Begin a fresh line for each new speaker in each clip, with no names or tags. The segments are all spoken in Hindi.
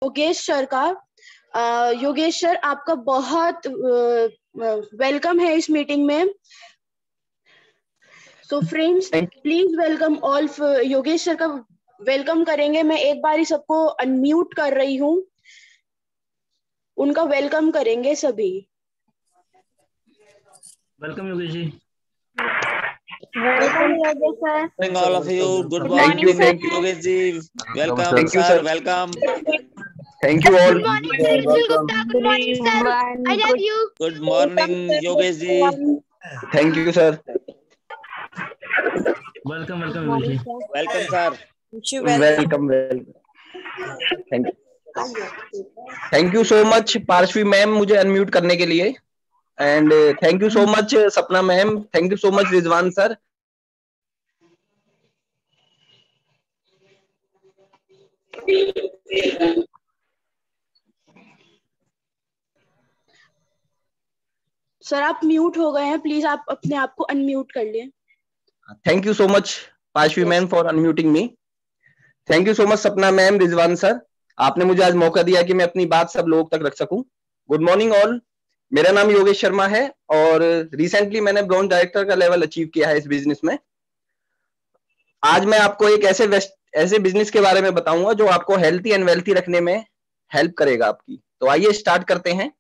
योगेश सर का। योगेश सर, आपका बहुत वेलकम है इस मीटिंग में। So friends, please welcome all. Yogesh sir का वेलकम करेंगे। मैं एक बार ही सबको अनम्यूट कर रही हूँ, उनका वेलकम करेंगे सभी।
Welcome Yogesh ji.
Welcome, Yogesh sir.
Morning all of you. Good
Good
morning,
morning, sir.
Yogesh ji. Welcome,
Thank you,
sir.
sir.
Welcome.
Thank you all.
Good morning, sir. Vishal Gupta. Good morning, sir. I love you.
Good morning, Yogesh ji.
Thank you, sir.
Welcome Yogesh ji.
Welcome, sir.
Welcome. Thank you so much, Parshvi ma'am, मुझे अनम्यूट करने के लिए। And thank you so much Sapna ma'am. Thank you so much Rizwan sir.
Sir आप म्यूट हो गए हैं, प्लीज आप अपने आप को अनम्यूट कर लें।
Thank you so much Parshvi ma'am for unmuting me. Thank you so much Sapna ma'am, Rizwan sir, आपने मुझे आज मौका दिया कि मैं अपनी बात सब लोगों तक रख सकूं। Good morning all. मेरा नाम योगेश शर्मा है और रिसेंटली मैंने ब्रॉन्ज डायरेक्टर का लेवल अचीव किया है इस बिजनेस में। आज मैं आपको एक ऐसे बिजनेस के बारे में बताऊंगा जो आपको हेल्थी एंड वेल्थी रखने में हेल्प करेगा आपकी। तो आइए स्टार्ट करते हैं।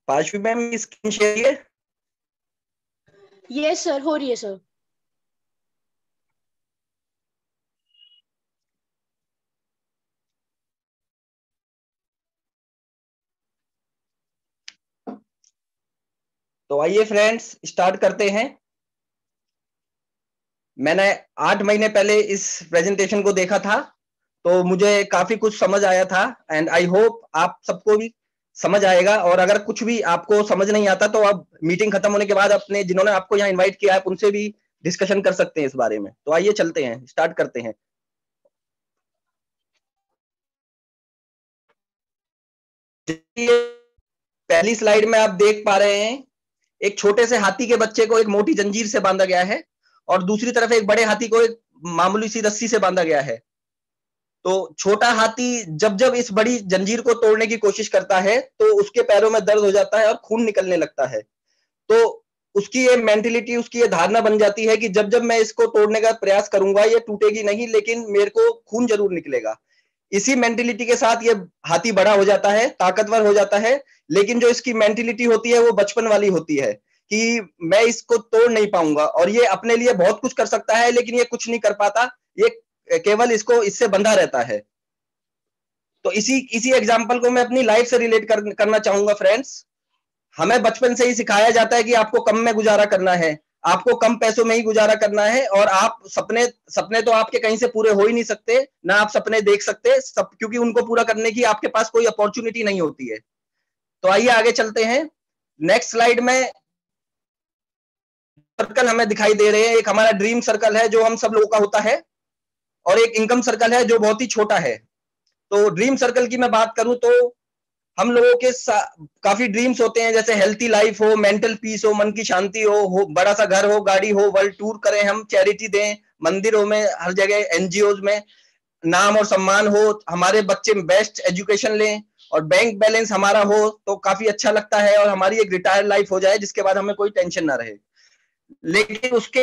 पार्श्वी मैम स्क्रीन शेयर है?
यस सर, हो रही है सर।
तो आइए फ्रेंड्स स्टार्ट करते हैं। मैंने 8 महीने पहले इस प्रेजेंटेशन को देखा था तो मुझे काफी कुछ समझ आया था एंड आई होप आप सबको भी समझ आएगा। और अगर कुछ भी आपको समझ नहीं आता तो आप मीटिंग खत्म होने के बाद अपने जिन्होंने आपको यहाँ इनवाइट किया आप उनसे भी डिस्कशन कर सकते हैं इस बारे में। तो आइए चलते हैं, स्टार्ट करते हैं। पहली स्लाइड में आप देख पा रहे हैं एक छोटे से हाथी के बच्चे को एक मोटी जंजीर से बांधा गया है और दूसरी तरफ एक बड़े हाथी को एक मामूली सी रस्सी से बांधा गया है। तो छोटा हाथी जब जब इस बड़ी जंजीर को तोड़ने की कोशिश करता है तो उसके पैरों में दर्द हो जाता है और खून निकलने लगता है। तो उसकी ये मेंटेलिटी, उसकी ये धारणा बन जाती है कि जब जब मैं इसको तोड़ने का प्रयास करूंगा ये टूटेगी नहीं लेकिन मेरे को खून जरूर निकलेगा। इसी मेंटेलिटी के साथ ये हाथी बड़ा हो जाता है, ताकतवर हो जाता है, लेकिन जो इसकी मेंटेलिटी होती है वो बचपन वाली होती है कि मैं इसको तोड़ नहीं पाऊंगा। और ये अपने लिए बहुत कुछ कर सकता है लेकिन ये कुछ नहीं कर पाता, ये केवल इसको इससे बंधा रहता है। तो इसी एग्जांपल को मैं अपनी लाइफ से रिलेट करना चाहूंगा फ्रेंड्स। हमें बचपन से ही सिखाया जाता है कि आपको कम में गुजारा करना है, आपको कम पैसों में ही गुजारा करना है और आप सपने तो आपके कहीं से पूरे हो ही नहीं सकते, ना आप सपने देख सकते सब, क्योंकि उनको पूरा करने की आपके पास कोई अपॉर्चुनिटी नहीं होती है। तो आइए आगे चलते हैं। नेक्स्ट स्लाइड में सर्कल हमें दिखाई दे रहे हैं। एक हमारा ड्रीम सर्कल है जो हम सब लोगों का होता है और एक इनकम सर्कल है जो बहुत ही छोटा है। तो ड्रीम सर्कल की मैं बात करूं तो हम लोगों के काफी ड्रीम्स होते हैं, जैसे हेल्थी लाइफ हो, मेंटल पीस हो, मन की शांति हो, बड़ा सा घर हो, गाड़ी हो, वर्ल्ड टूर करें, हम चैरिटी दें, मंदिरों में, हर जगह एनजीओज में नाम और सम्मान हो, हमारे बच्चे बेस्ट एजुकेशन लें और बैंक बैलेंस हमारा हो तो काफी अच्छा लगता है और हमारी एक रिटायर्ड लाइफ हो जाए जिसके बाद हमें कोई टेंशन ना रहे। लेकिन उसके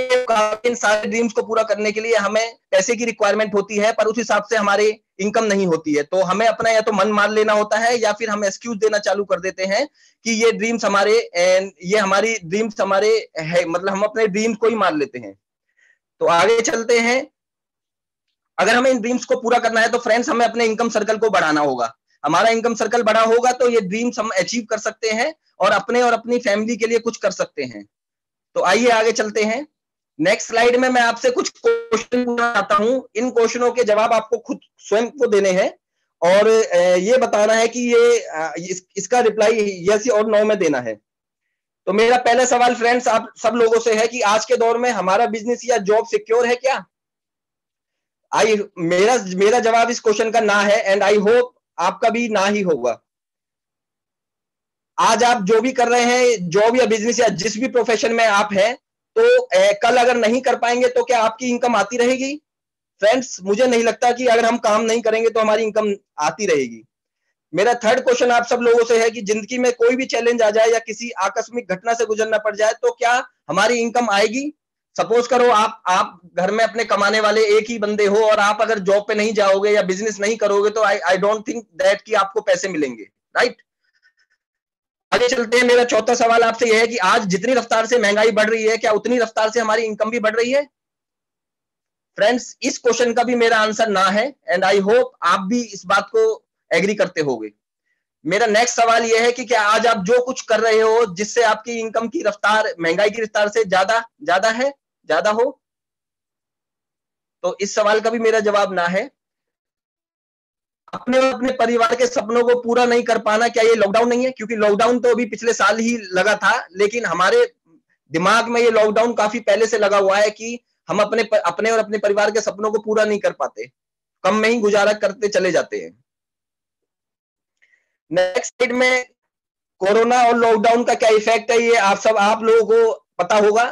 इन सारे ड्रीम्स को पूरा करने के लिए हमें पैसे की रिक्वायरमेंट होती है पर उस हिसाब से हमारे इनकम नहीं होती है। तो हमें अपना या तो मन मार लेना होता है या फिर हम एक्सक्यूज देना चालू कर देते हैं कि ये ड्रीम्स हमारे ये हमारी ड्रीम्स हमारे है, मतलब हम अपने ड्रीम्स को ही मार लेते हैं। तो आगे चलते हैं। अगर हमें इन ड्रीम्स को पूरा करना है तो फ्रेंड्स हमें अपने इनकम सर्कल को बढ़ाना होगा। हमारा इनकम सर्कल बड़ा होगा तो ये ड्रीम्स हम अचीव कर सकते हैं और अपने और अपनी फैमिली के लिए कुछ कर सकते हैं। तो आइए आगे चलते हैं। नेक्स्ट स्लाइड में मैं आपसे कुछ क्वेश्चन पूछना चाहता हूं। इन क्वेश्चनों के जवाब आपको खुद स्वयं को देने हैं और ये बताना है कि ये इसका रिप्लाई यस और नो में देना है। तो मेरा पहला सवाल फ्रेंड्स आप सब लोगों से है कि आज के दौर में हमारा बिजनेस या जॉब सिक्योर है क्या? मेरा जवाब इस क्वेश्चन का ना है, एंड आई होप आपका भी ना ही होगा। आज आप जो भी कर रहे हैं, जॉब या बिजनेस या जिस भी प्रोफेशन में आप हैं, तो कल अगर नहीं कर पाएंगे तो क्या आपकी इनकम आती रहेगी? फ्रेंड्स, मुझे नहीं लगता कि अगर हम काम नहीं करेंगे तो हमारी इनकम आती रहेगी। मेरा थर्ड क्वेश्चन आप सब लोगों से है कि जिंदगी में कोई भी चैलेंज आ जाए या किसी आकस्मिक घटना से गुजरना पड़ जाए तो क्या हमारी इनकम आएगी? सपोज करो आप घर में अपने कमाने वाले एक ही बंदे हो और आप अगर जॉब पे नहीं जाओगे या बिजनेस नहीं करोगे तो आई डोंट थिंक दैट कि आपको पैसे मिलेंगे, राइट? आगे चलते हैं। मेरा चौथा सवाल आपसे यह है कि आज जितनी रफ्तार से महंगाई बढ़ रही है, क्या उतनी रफ्तार से हमारी इनकम भी बढ़ रही है? फ्रेंड्स, इस क्वेश्चन का भी मेरा आंसर ना है, एंड आई होप आप भी इस बात को एग्री करते होंगे। मेरा नेक्स्ट सवाल यह है कि क्या आज आप जो कुछ कर रहे हो जिससे आपकी इनकम की रफ्तार महंगाई की रफ्तार से ज्यादा हो? तो इस सवाल का भी मेरा जवाब ना है। अपने और अपने परिवार के सपनों को पूरा नहीं कर पाना, क्या ये लॉकडाउन नहीं है? क्योंकि लॉकडाउन तो अभी पिछले साल ही लगा था, लेकिन हमारे दिमाग में ये लॉकडाउन काफी पहले से लगा हुआ है कि हम अपने और अपने परिवार के सपनों को पूरा नहीं कर पाते, कम में ही गुजारा करते चले जाते हैं। नेक्स्ट स्लाइड में कोरोना और लॉकडाउन का क्या इफेक्ट है ये आप लोगों को पता होगा,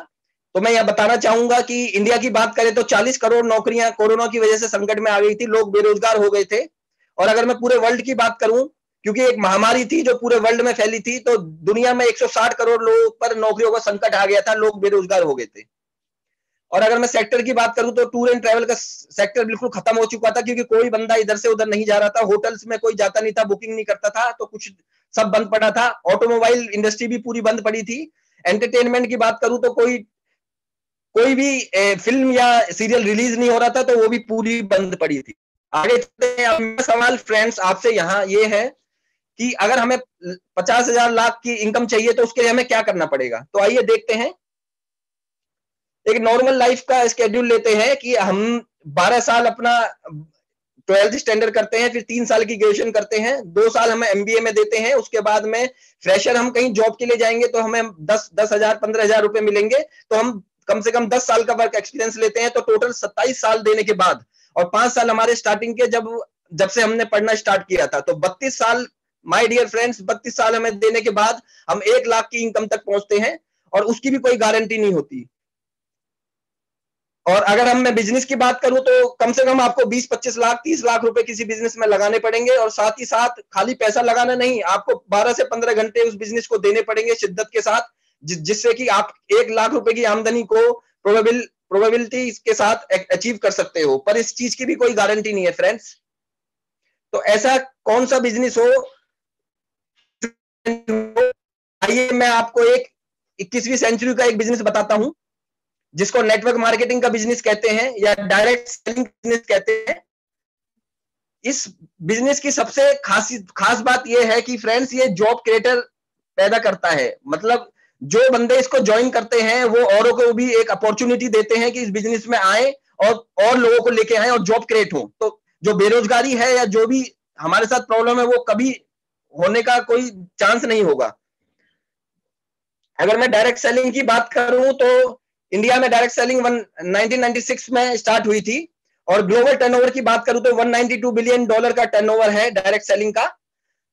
तो मैं यह बताना चाहूंगा कि इंडिया की बात करें तो 40 करोड़ नौकरियां कोरोना की वजह से संकट में आ गई थी, लोग बेरोजगार हो गए थे। और अगर मैं पूरे वर्ल्ड की बात करूं, क्योंकि एक महामारी थी जो पूरे वर्ल्ड में फैली थी, तो दुनिया में 160 करोड़ लोगों पर नौकरियों का संकट आ गया था, लोग बेरोजगार हो गए थे। और अगर मैं सेक्टर की बात करूं तो टूर एंड ट्रैवल का सेक्टर बिल्कुल खत्म हो चुका था, क्योंकि कोई बंदा इधर से उधर नहीं जा रहा था, होटल्स में कोई जाता नहीं था, बुकिंग नहीं करता था, तो कुछ सब बंद पड़ा था। ऑटोमोबाइल इंडस्ट्री भी पूरी बंद पड़ी थी। एंटरटेनमेंट की बात करूं तो कोई भी फिल्म या सीरियल रिलीज नहीं हो रहा था, तो वो भी पूरी बंद पड़ी थी। आगे चलते हैं। अब मेरा सवाल फ्रेंड्स आपसे यहाँ ये है कि अगर हमें 50,000 लाख की इनकम चाहिए तो उसके लिए हमें क्या करना पड़ेगा? तो आइए देखते हैं। एक नॉर्मल लाइफ का स्केड्यूल लेते हैं कि हम 12 साल अपना 12th स्टैंडर्ड करते हैं, फिर 3 साल की ग्रेजुएशन करते हैं, 2 साल हमें MBA में देते हैं, उसके बाद में फ्रेशर हम कहीं जॉब के लिए जाएंगे तो हमें 10,000 15,000 रुपए मिलेंगे, तो हम कम से कम 10 साल का वर्क एक्सपीरियंस लेते हैं, तो टोटल 27 साल देने के बाद, और 5 साल हमारे स्टार्टिंग के जब से हमने पढ़ना स्टार्ट किया था, तो 32 साल माय डियर फ्रेंड्स, 32 साल हमें देने के बाद हम 1 लाख की इनकम तक पहुंचते हैं, और उसकी भी कोई गारंटी नहीं होती। और अगर हम मैं बिजनेस की बात करूं तो कम से कम आपको 20-25 लाख 30 लाख रुपए किसी बिजनेस में लगाने पड़ेंगे, और साथ ही साथ खाली पैसा लगाना नहीं, आपको 12 से 15 घंटे उस बिजनेस को देने पड़ेंगे शिद्दत के साथ, जिससे कि आप 1 लाख रुपए की आमदनी को प्रोबेबिलिटी के साथ अचीव कर सकते हो। पर इस चीज की भी कोई गारंटी नहीं है फ्रेंड्स। तो ऐसा कौन सा बिजनेस हो, आइए मैं आपको एक 21वीं सेंचुरी का एक बिजनेस बताता हूं, जिसको नेटवर्क मार्केटिंग का बिजनेस कहते हैं या डायरेक्ट सेलिंग बिजनेस कहते हैं। इस बिजनेस की सबसे खास बात यह है कि फ्रेंड्स, ये जॉब क्रिएटर पैदा करता है। मतलब जो बंदे इसको ज्वाइन करते हैं वो औरों को भी एक अपॉर्चुनिटी देते हैं कि इस बिजनेस में आए और लोगों को लेके आए और जॉब क्रिएट हो। तो जो बेरोजगारी है या जो भी हमारे साथ प्रॉब्लम है वो कभी होने का कोई चांस नहीं होगा। अगर मैं डायरेक्ट सेलिंग की बात करूं तो इंडिया में डायरेक्ट सेलिंग 1996 में स्टार्ट हुई थी, और ग्लोबल टर्नओवर की बात करूं तो $192 बिलियन का टर्नओवर है डायरेक्ट सेलिंग का।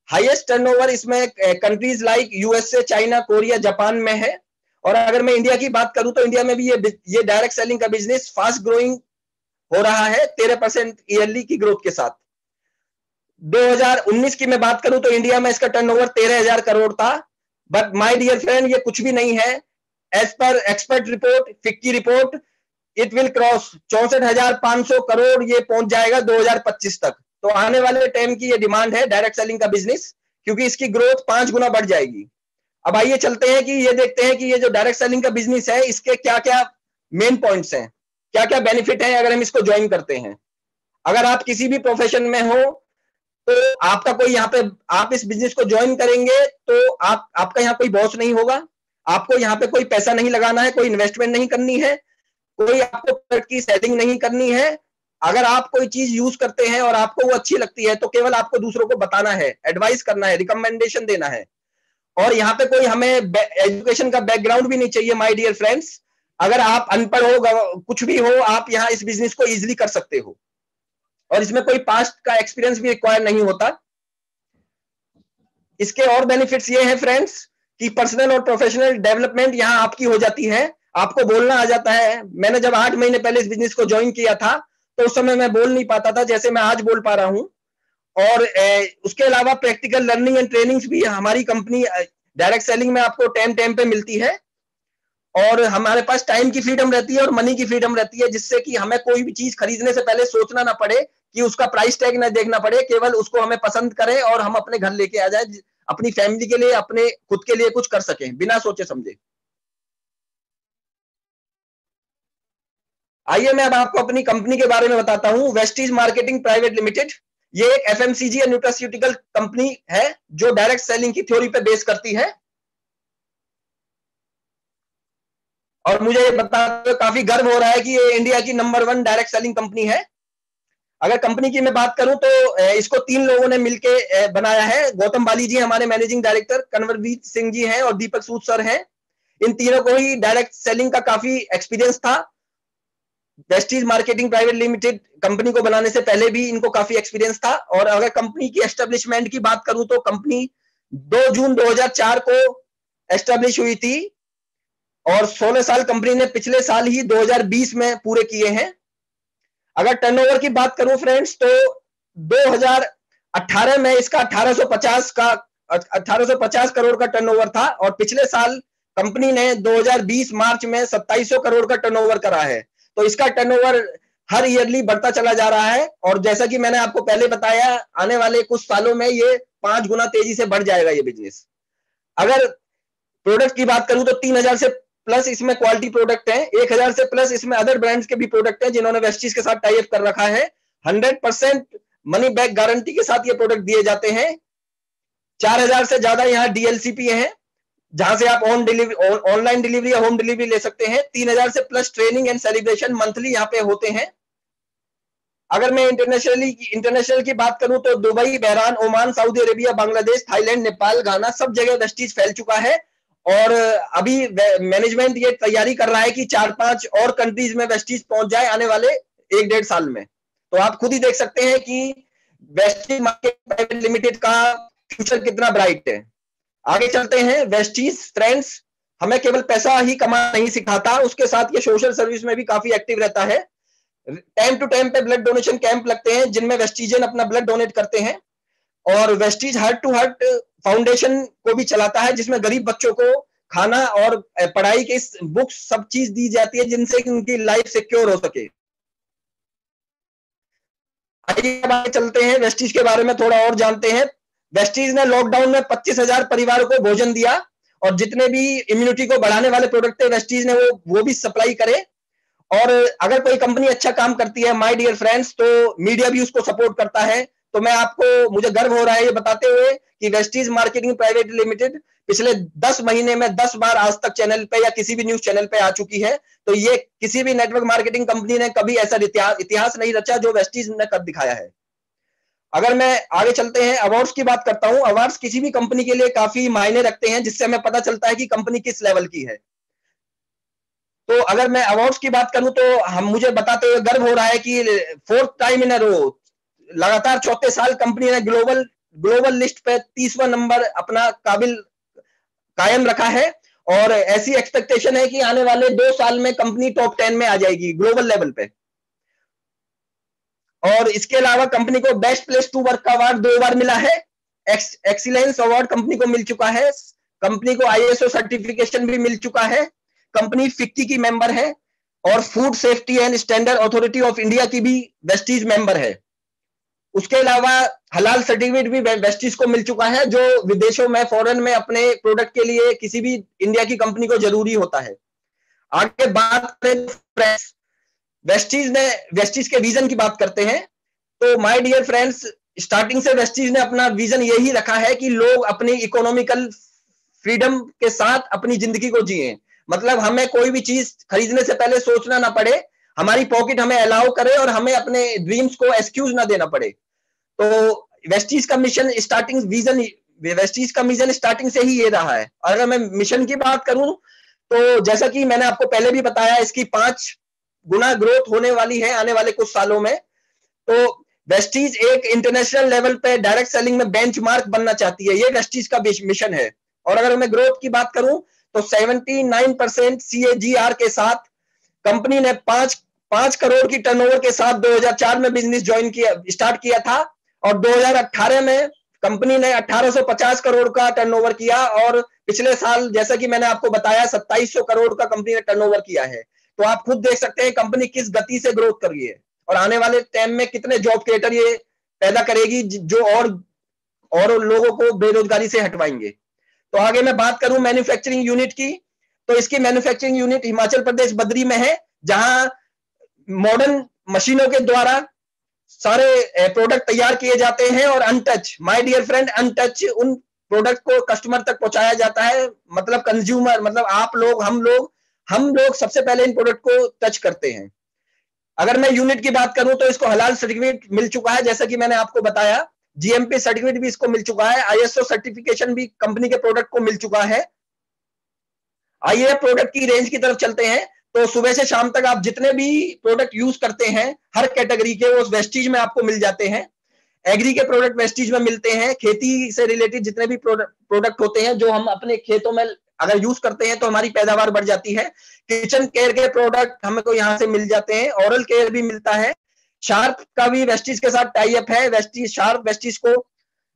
हाईएस्ट टर्नओवर इसमें countries like USA, China, Korea, Japan में है। और अगर मैं इंडिया की बात करूं तो इंडिया में भी ये डायरेक्ट सेलिंग का बिजनेस फास्ट ग्रोइंग हो रहा है 13% ईयरली की ग्रोथ के साथ। 2019 की मैं बात करूं तो इंडिया में इसका टर्नओवर 13,000 करोड़ था। बट माय डियर फ्रेंड, ये कुछ भी नहीं है। एज पर expert report, FICCI report, it will cross 64,500 crore, ये पहुंच जाएगा 2025 तक। तो आने वाले टाइम की ये डिमांड है डायरेक्ट सेलिंग का बिजनेस, क्योंकि इसकी ग्रोथ 5 गुना बढ़ जाएगी। अब आइए चलते हैं कि ये देखते हैं कि ये जो डायरेक्ट सेलिंग का बिजनेस है, इसके क्या क्या मेन पॉइंट्स हैं, क्या क्या बेनिफिट है अगर हम इसको ज्वाइन करते हैं। अगर आप किसी भी प्रोफेशन में हो तो आपका कोई यहाँ पे, आप इस बिजनेस को ज्वाइन करेंगे तो आपका यहाँ कोई बॉस नहीं होगा, आपको यहाँ पे कोई पैसा नहीं लगाना है, कोई इन्वेस्टमेंट नहीं करनी है, कोई आपको प्रोडक्ट की सेलिंग नहीं करनी है। अगर आप कोई चीज यूज करते हैं और आपको वो अच्छी लगती है तो केवल आपको दूसरों को बताना है, एडवाइस करना है, रिकमेंडेशन देना है। और यहाँ पे कोई हमें एजुकेशन का बैकग्राउंड भी नहीं चाहिए माय डियर फ्रेंड्स। अगर आप अनपढ़ हो, कुछ भी हो, आप यहाँ इस बिजनेस को इजीली कर सकते हो और इसमें कोई पास्ट का एक्सपीरियंस भी रिक्वायर नहीं होता। इसके और बेनिफिट्स ये हैं फ्रेंड्स कि पर्सनल और प्रोफेशनल डेवलपमेंट यहाँ आपकी हो जाती है, आपको बोलना आ जाता है। मैंने जब 8 महीने पहले इस बिजनेस को ज्वाइन किया था तो उस समय मैं बोल नहीं पाता था जैसे मैं आज बोल पा रहा हूँ। और उसके अलावा प्रैक्टिकल लर्निंग एंड ट्रेनिंग्स भी हमारी कंपनी डायरेक्ट सेलिंग में आपको टाइम पे मिलती है और हमारे पास टाइम की फ्रीडम रहती है और मनी की फ्रीडम रहती है, जिससे कि हमें कोई भी चीज खरीदने से पहले सोचना ना पड़े कि उसका प्राइस टैग ना देखना पड़े, केवल उसको हमें पसंद करें और हम अपने घर लेके आ जाए, अपनी फैमिली के लिए, अपने खुद के लिए कुछ कर सकें बिना सोचे समझे। आइए मैं अब आपको अपनी कंपनी के बारे में बताता हूं। वेस्टीज मार्केटिंग प्राइवेट लिमिटेड ये एक एफएमसीजी या न्यूट्रास्यूटिकल कंपनी है जो डायरेक्ट सेलिंग की थ्योरी पे बेस करती है और मुझे ये बताते काफी गर्व हो रहा है कि ये इंडिया की नंबर 1 डायरेक्ट सेलिंग कंपनी है। अगर कंपनी की मैं बात करूं तो इसको 3 लोगों ने मिलके बनाया है। गौतम बाली जी हमारे मैनेजिंग डायरेक्टर, कन्वरवीर सिंह जी हैं और दीपक सूद सर हैं। इन तीनों को ही डायरेक्ट सेलिंग का काफी एक्सपीरियंस था। Vestige marketing private limited company को बनाने से पहले भी इनको काफी एक्सपीरियंस था। और अगर कंपनी की एस्टेब्लिशमेंट की बात करूं तो कंपनी 2 जून 2004 को एस्टेब्लिश हुई थी और 16 साल कंपनी ने पिछले साल ही 2020 में पूरे किए हैं। अगर टर्नओवर की बात करूं फ्रेंड्स तो 2018 में इसका 1850 करोड़ का टर्नओवर था और पिछले साल कंपनी ने 2020 मार्च में 2700 करोड़ का टर्नओवर करा है। तो इसका टर्नओवर हर ईयरली बढ़ता चला जा रहा है और जैसा कि मैंने आपको पहले बताया आने वाले कुछ सालों में ये 5 गुना तेजी से बढ़ जाएगा ये बिजनेस। अगर प्रोडक्ट की बात करूं तो 3000 से प्लस इसमें क्वालिटी प्रोडक्ट है, 1000 से प्लस इसमें अदर ब्रांड्स के भी प्रोडक्ट हैं जिन्होंने वेस्टीज के साथ टाई अप कर रखा है। 100% मनी बैक गारंटी के साथ ये प्रोडक्ट दिए जाते हैं। 4000 से ज्यादा यहाँ डीएलसीपी है जहां से आप ऑनलाइन डिलीवरी या होम डिलीवरी ले सकते हैं। 3000 से plus training and celebration monthly यहाँ पे होते हैं। अगर मैं इंटरनेशनल की बात करूं तो Dubai, Bahrain, Oman, Saudi Arabia, Bangladesh, Thailand, Nepal, Ghana सब जगह वेस्टीज फैल चुका है और अभी मैनेजमेंट ये तैयारी कर रहा है कि 4-5 और कंट्रीज में वेस्टीज पहुंच जाए आने वाले 1-1.5 साल में। तो आप खुद ही देख सकते हैं कि वेस्टीज मार्केट प्राइवेट लिमिटेड का फ्यूचर कितना ब्राइट है। आगे चलते हैं। वेस्टीज फ्रेंड्स हमें केवल पैसा ही कमाना नहीं सिखाता, उसके साथ ये सोशल सर्विस में भी काफी एक्टिव रहता है। टाइम टू टाइम पे ब्लड डोनेशन कैंप लगते हैं जिनमें वेस्टीजन अपना ब्लड डोनेट करते हैं और Vestige heart to heart foundation को भी चलाता है जिसमें गरीब बच्चों को खाना और पढ़ाई के बुक्स सब चीज दी जाती है जिनसे उनकी लाइफ सिक्योर हो सके। आइए अब आगे चलते हैं, वेस्टीज के बारे में थोड़ा और जानते हैं। वेस्टीज ने लॉकडाउन में 25,000 परिवारों को भोजन दिया और जितने भी इम्यूनिटी को बढ़ाने वाले प्रोडक्ट थे वेस्टीज ने वो भी सप्लाई करे। और अगर कोई कंपनी अच्छा काम करती है माय डियर फ्रेंड्स तो मीडिया भी उसको सपोर्ट करता है। तो मुझे गर्व हो रहा है ये बताते हुए कि वेस्टीज मार्केटिंग प्राइवेट लिमिटेड पिछले 10 महीने में 10 बार आज तक चैनल पे या किसी भी न्यूज चैनल पे आ चुकी है। तो ये किसी भी नेटवर्क मार्केटिंग कंपनी ने कभी ऐसा इतिहास नहीं रचा जो वेस्टीज ने कर दिखाया है। अगर मैं आगे चलते हैं, अवार्ड्स की बात करता हूं। अवार्ड्स किसी भी कंपनी के लिए काफी मायने रखते हैं जिससे हमें पता चलता है कि कंपनी किस लेवल की है। तो अगर मैं अवार्ड्स की बात करूं तो मुझे बताते हुए गर्व हो रहा है कि 4th टाइम इन अ रो लगातार 4थे साल कंपनी ने ग्लोबल लिस्ट पे 30वां नंबर अपना कायम रखा है और ऐसी एक्सपेक्टेशन है कि आने वाले 2 साल में कंपनी टॉप 10 में आ जाएगी ग्लोबल लेवल पे। और इसके अलावा कंपनी को बेस्ट प्लेस टू वर्क का अवार्ड 2 बार मिला है। एक्सीलेंस अवार्ड कंपनी को मिल चुका है। कंपनी को ISO सर्टिफिकेशन भी मिल चुका है। कंपनी FICCI की मेंबर है और food safety and standard authority of India की भी वेस्टीज मेंबर है। उसके अलावा हलाल सर्टिफिकेट भी वेस्टीज को मिल चुका है जो विदेशों में फॉरेन में अपने प्रोडक्ट के लिए किसी भी इंडिया की कंपनी को जरूरी होता है। आगे बात करें वेस्टीज के विजन की बात करते हैं तो माय डियर फ्रेंड्स स्टार्टिंग से वेस्टीज ने अपना विजन यही रखा है कि लोग अपनी इकोनॉमिकल फ्रीडम के साथ अपनी जिंदगी को जिए। मतलब हमें कोई भी चीज खरीदने से पहले सोचना ना पड़े, हमारी पॉकेट हमें अलाउ करे और हमें अपने ड्रीम्स को एक्सक्यूज ना देना पड़े। तो वेस्टीज का मिशन स्टार्टिंग विजन वेस्टीज का मिशन स्टार्टिंग से ही ये रहा है। और अगर मैं मिशन की बात करूं तो जैसा कि मैंने आपको पहले भी बताया, इसकी 5 गुना ग्रोथ होने वाली है आने वाले कुछ सालों में। तो वेस्टीज एक इंटरनेशनल लेवल पे डायरेक्ट सेलिंग में बेंचमार्क बनना चाहती है, ये वेस्टीज का मिशन है। और अगर मैं ग्रोथ की बात करूं तो 79% CAGR के साथ कंपनी ने 5 करोड़ की टर्नओवर के साथ 2004 में बिजनेस स्टार्ट किया था, और 2018 में कंपनी ने 1850 करोड़ का टर्नओवर किया, और पिछले साल जैसा कि मैंने आपको बताया 2700 करोड़ का कंपनी ने टर्नओवर किया है। तो आप खुद देख सकते हैं कंपनी किस गति से ग्रोथ कर रही है, और आने वाले टाइम में कितने जॉब क्रिएटर ये पैदा करेगी जो और लोगों को बेरोजगारी से हटवाएंगे। तो आगे मैं बात करूं मैन्युफैक्चरिंग यूनिट की, तो इसकी मैन्युफैक्चरिंग यूनिट हिमाचल प्रदेश बद्री में है, जहां मॉडर्न मशीनों के द्वारा सारे प्रोडक्ट तैयार किए जाते हैं, और untouch, my dear friend, untouch उन प्रोडक्ट को कस्टमर तक पहुंचाया जाता है। मतलब कंज्यूमर, मतलब आप लोग, हम लोग सबसे पहले इन प्रोडक्ट को टच करते हैं। अगर मैं यूनिट की बात करूं तो इसको हलाल सर्टिफिकेट मिल चुका है, जैसा कि मैंने आपको बताया। GMP सर्टिफिकेट भी इसको मिल चुका है, ISO सर्टिफिकेशन भी कंपनी के प्रोडक्ट को मिल चुका है। आइए प्रोडक्ट की रेंज की तरफ चलते हैं। तो सुबह से शाम तक आप जितने भी प्रोडक्ट यूज करते हैं हर कैटेगरी के, वो वेस्टीज में आपको मिल जाते हैं। एग्री के प्रोडक्ट वेस्टीज में मिलते हैं। खेती से रिलेटेड जितने भी प्रोडक्ट होते हैं जो हम अपने खेतों में अगर यूज करते हैं तो हमारी पैदावार बढ़ जाती है। किचन केयर के प्रोडक्ट हमको यहाँ से मिल जाते हैं। ओरल केयर भी मिलता है। शार्प का भी वेस्टीज के साथ टाई अप है। शार्प वेस्टीज को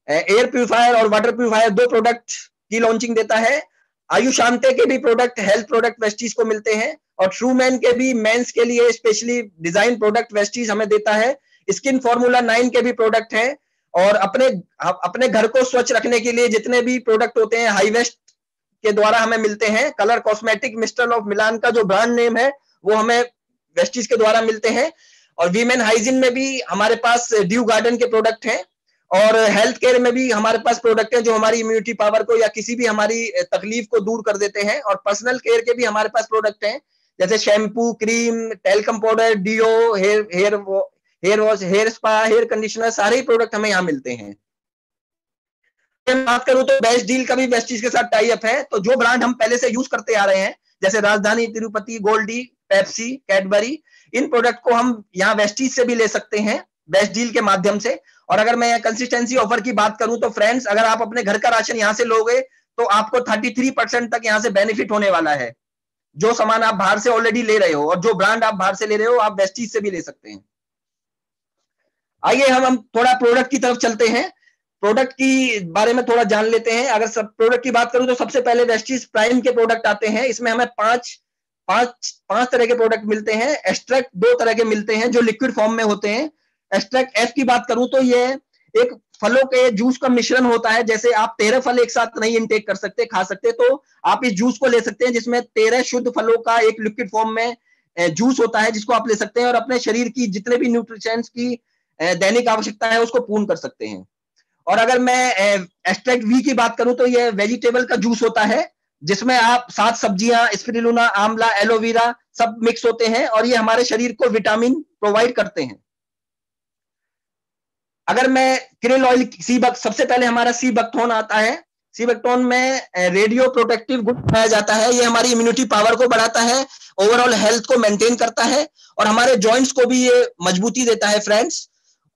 एयर प्यूरिफायर और वाटर प्यूरिफायर 2 प्रोडक्ट की लॉन्चिंग देता है। आयुशांते के भी प्रोडक्ट, हेल्थ प्रोडक्ट वेस्टीज को मिलते हैं, और ट्रूमैन के भी मेंस के लिए स्पेशली डिजाइन प्रोडक्ट वेस्टीज हमें देता है। स्किन फॉर्मूला 9 के भी प्रोडक्ट हैं, और अपने घर को स्वच्छ रखने के लिए जितने भी प्रोडक्ट होते हैं हाई वेस्ट के द्वारा हमें मिलते हैं। Colour cosmetic mister of Milan का जो ब्रांड नेम है वो हमें वेस्टीज के द्वारा मिलते हैं। और वीमेन हाइजीन में भी हमारे पास ड्यू गार्डन के प्रोडक्ट हैं, और हेल्थ केयर में भी हमारे पास प्रोडक्ट हैं जो हमारी इम्यूनिटी पावर को या किसी भी हमारी तकलीफ को दूर कर देते हैं। और पर्सनल केयर के भी हमारे पास प्रोडक्ट हैं, जैसे shampoo, cream, talcum powder, deo, hair wash, hair spa, hair conditioner, सारे ही प्रोडक्ट हमें यहाँ मिलते हैं। बात करूं तो बेस्ट डील का भी वेस्टीज के साथ टाई अप है। तो जो ब्रांड हम पहले से यूज करते आ रहे हैं, जैसे राजधानी, तिरुपति, गोल्डी, पेप्सी, कैडबरी, इन प्रोडक्ट को हम यहाँ वेस्टीज से भी ले सकते हैं बेस्ट डील के माध्यम से। और अगर मैं कंसिस्टेंसी ऑफर की बात करूं तो फ्रेंड्स, अगर आप अपने घर का राशन यहाँ से लोगे तो आपको 33% तक यहाँ से बेनिफिट होने वाला है। जो सामान आप बाहर से ऑलरेडी ले रहे हो और जो ब्रांड आप बाहर से ले रहे हो, आप वेस्टीज से भी ले सकते हैं। आइए हम थोड़ा प्रोडक्ट की तरफ चलते हैं। प्रोडक्ट की बारे में थोड़ा जान लेते हैं। अगर सब प्रोडक्ट की बात करूं तो सबसे पहले वेस्टीज प्राइम के प्रोडक्ट आते हैं। इसमें हमें पांच तरह के प्रोडक्ट मिलते हैं। एक्सट्रैक्ट 2 तरह के मिलते हैं जो लिक्विड फॉर्म में होते हैं। एक्सट्रैक्ट F की बात करूं तो ये एक फलों के जूस का मिश्रण होता है। जैसे आप 13 फल एक साथ नहीं इनटेक कर सकते, खा सकते, तो आप इस जूस को ले सकते हैं जिसमें 13 शुद्ध फलों का एक लिक्विड फॉर्म में जूस होता है, जिसको आप ले सकते हैं और अपने शरीर की जितने भी न्यूट्रिशंस की दैनिक आवश्यकता है उसको पूर्ण कर सकते हैं। और अगर मैं एक्सट्रैक्ट V की बात करूं तो ये वेजिटेबल का जूस होता है जिसमें आप 7 सब्जियां, स्पिरुलिना, आंवला, एलोवेरा सब मिक्स होते हैं और ये हमारे शरीर को विटामिन प्रोवाइड करते हैं। अगर मैं क्रिल ऑयल सबसे पहले हमारा सीबकथोन आता है। सीबकथोन में रेडियो प्रोटेक्टिव गुड पाया जाता है। ये हमारी इम्यूनिटी पावर को बढ़ाता है, ओवरऑल हेल्थ को मेंटेन करता है और हमारे जॉइंट्स को भी ये मजबूती देता है फ्रेंड्स।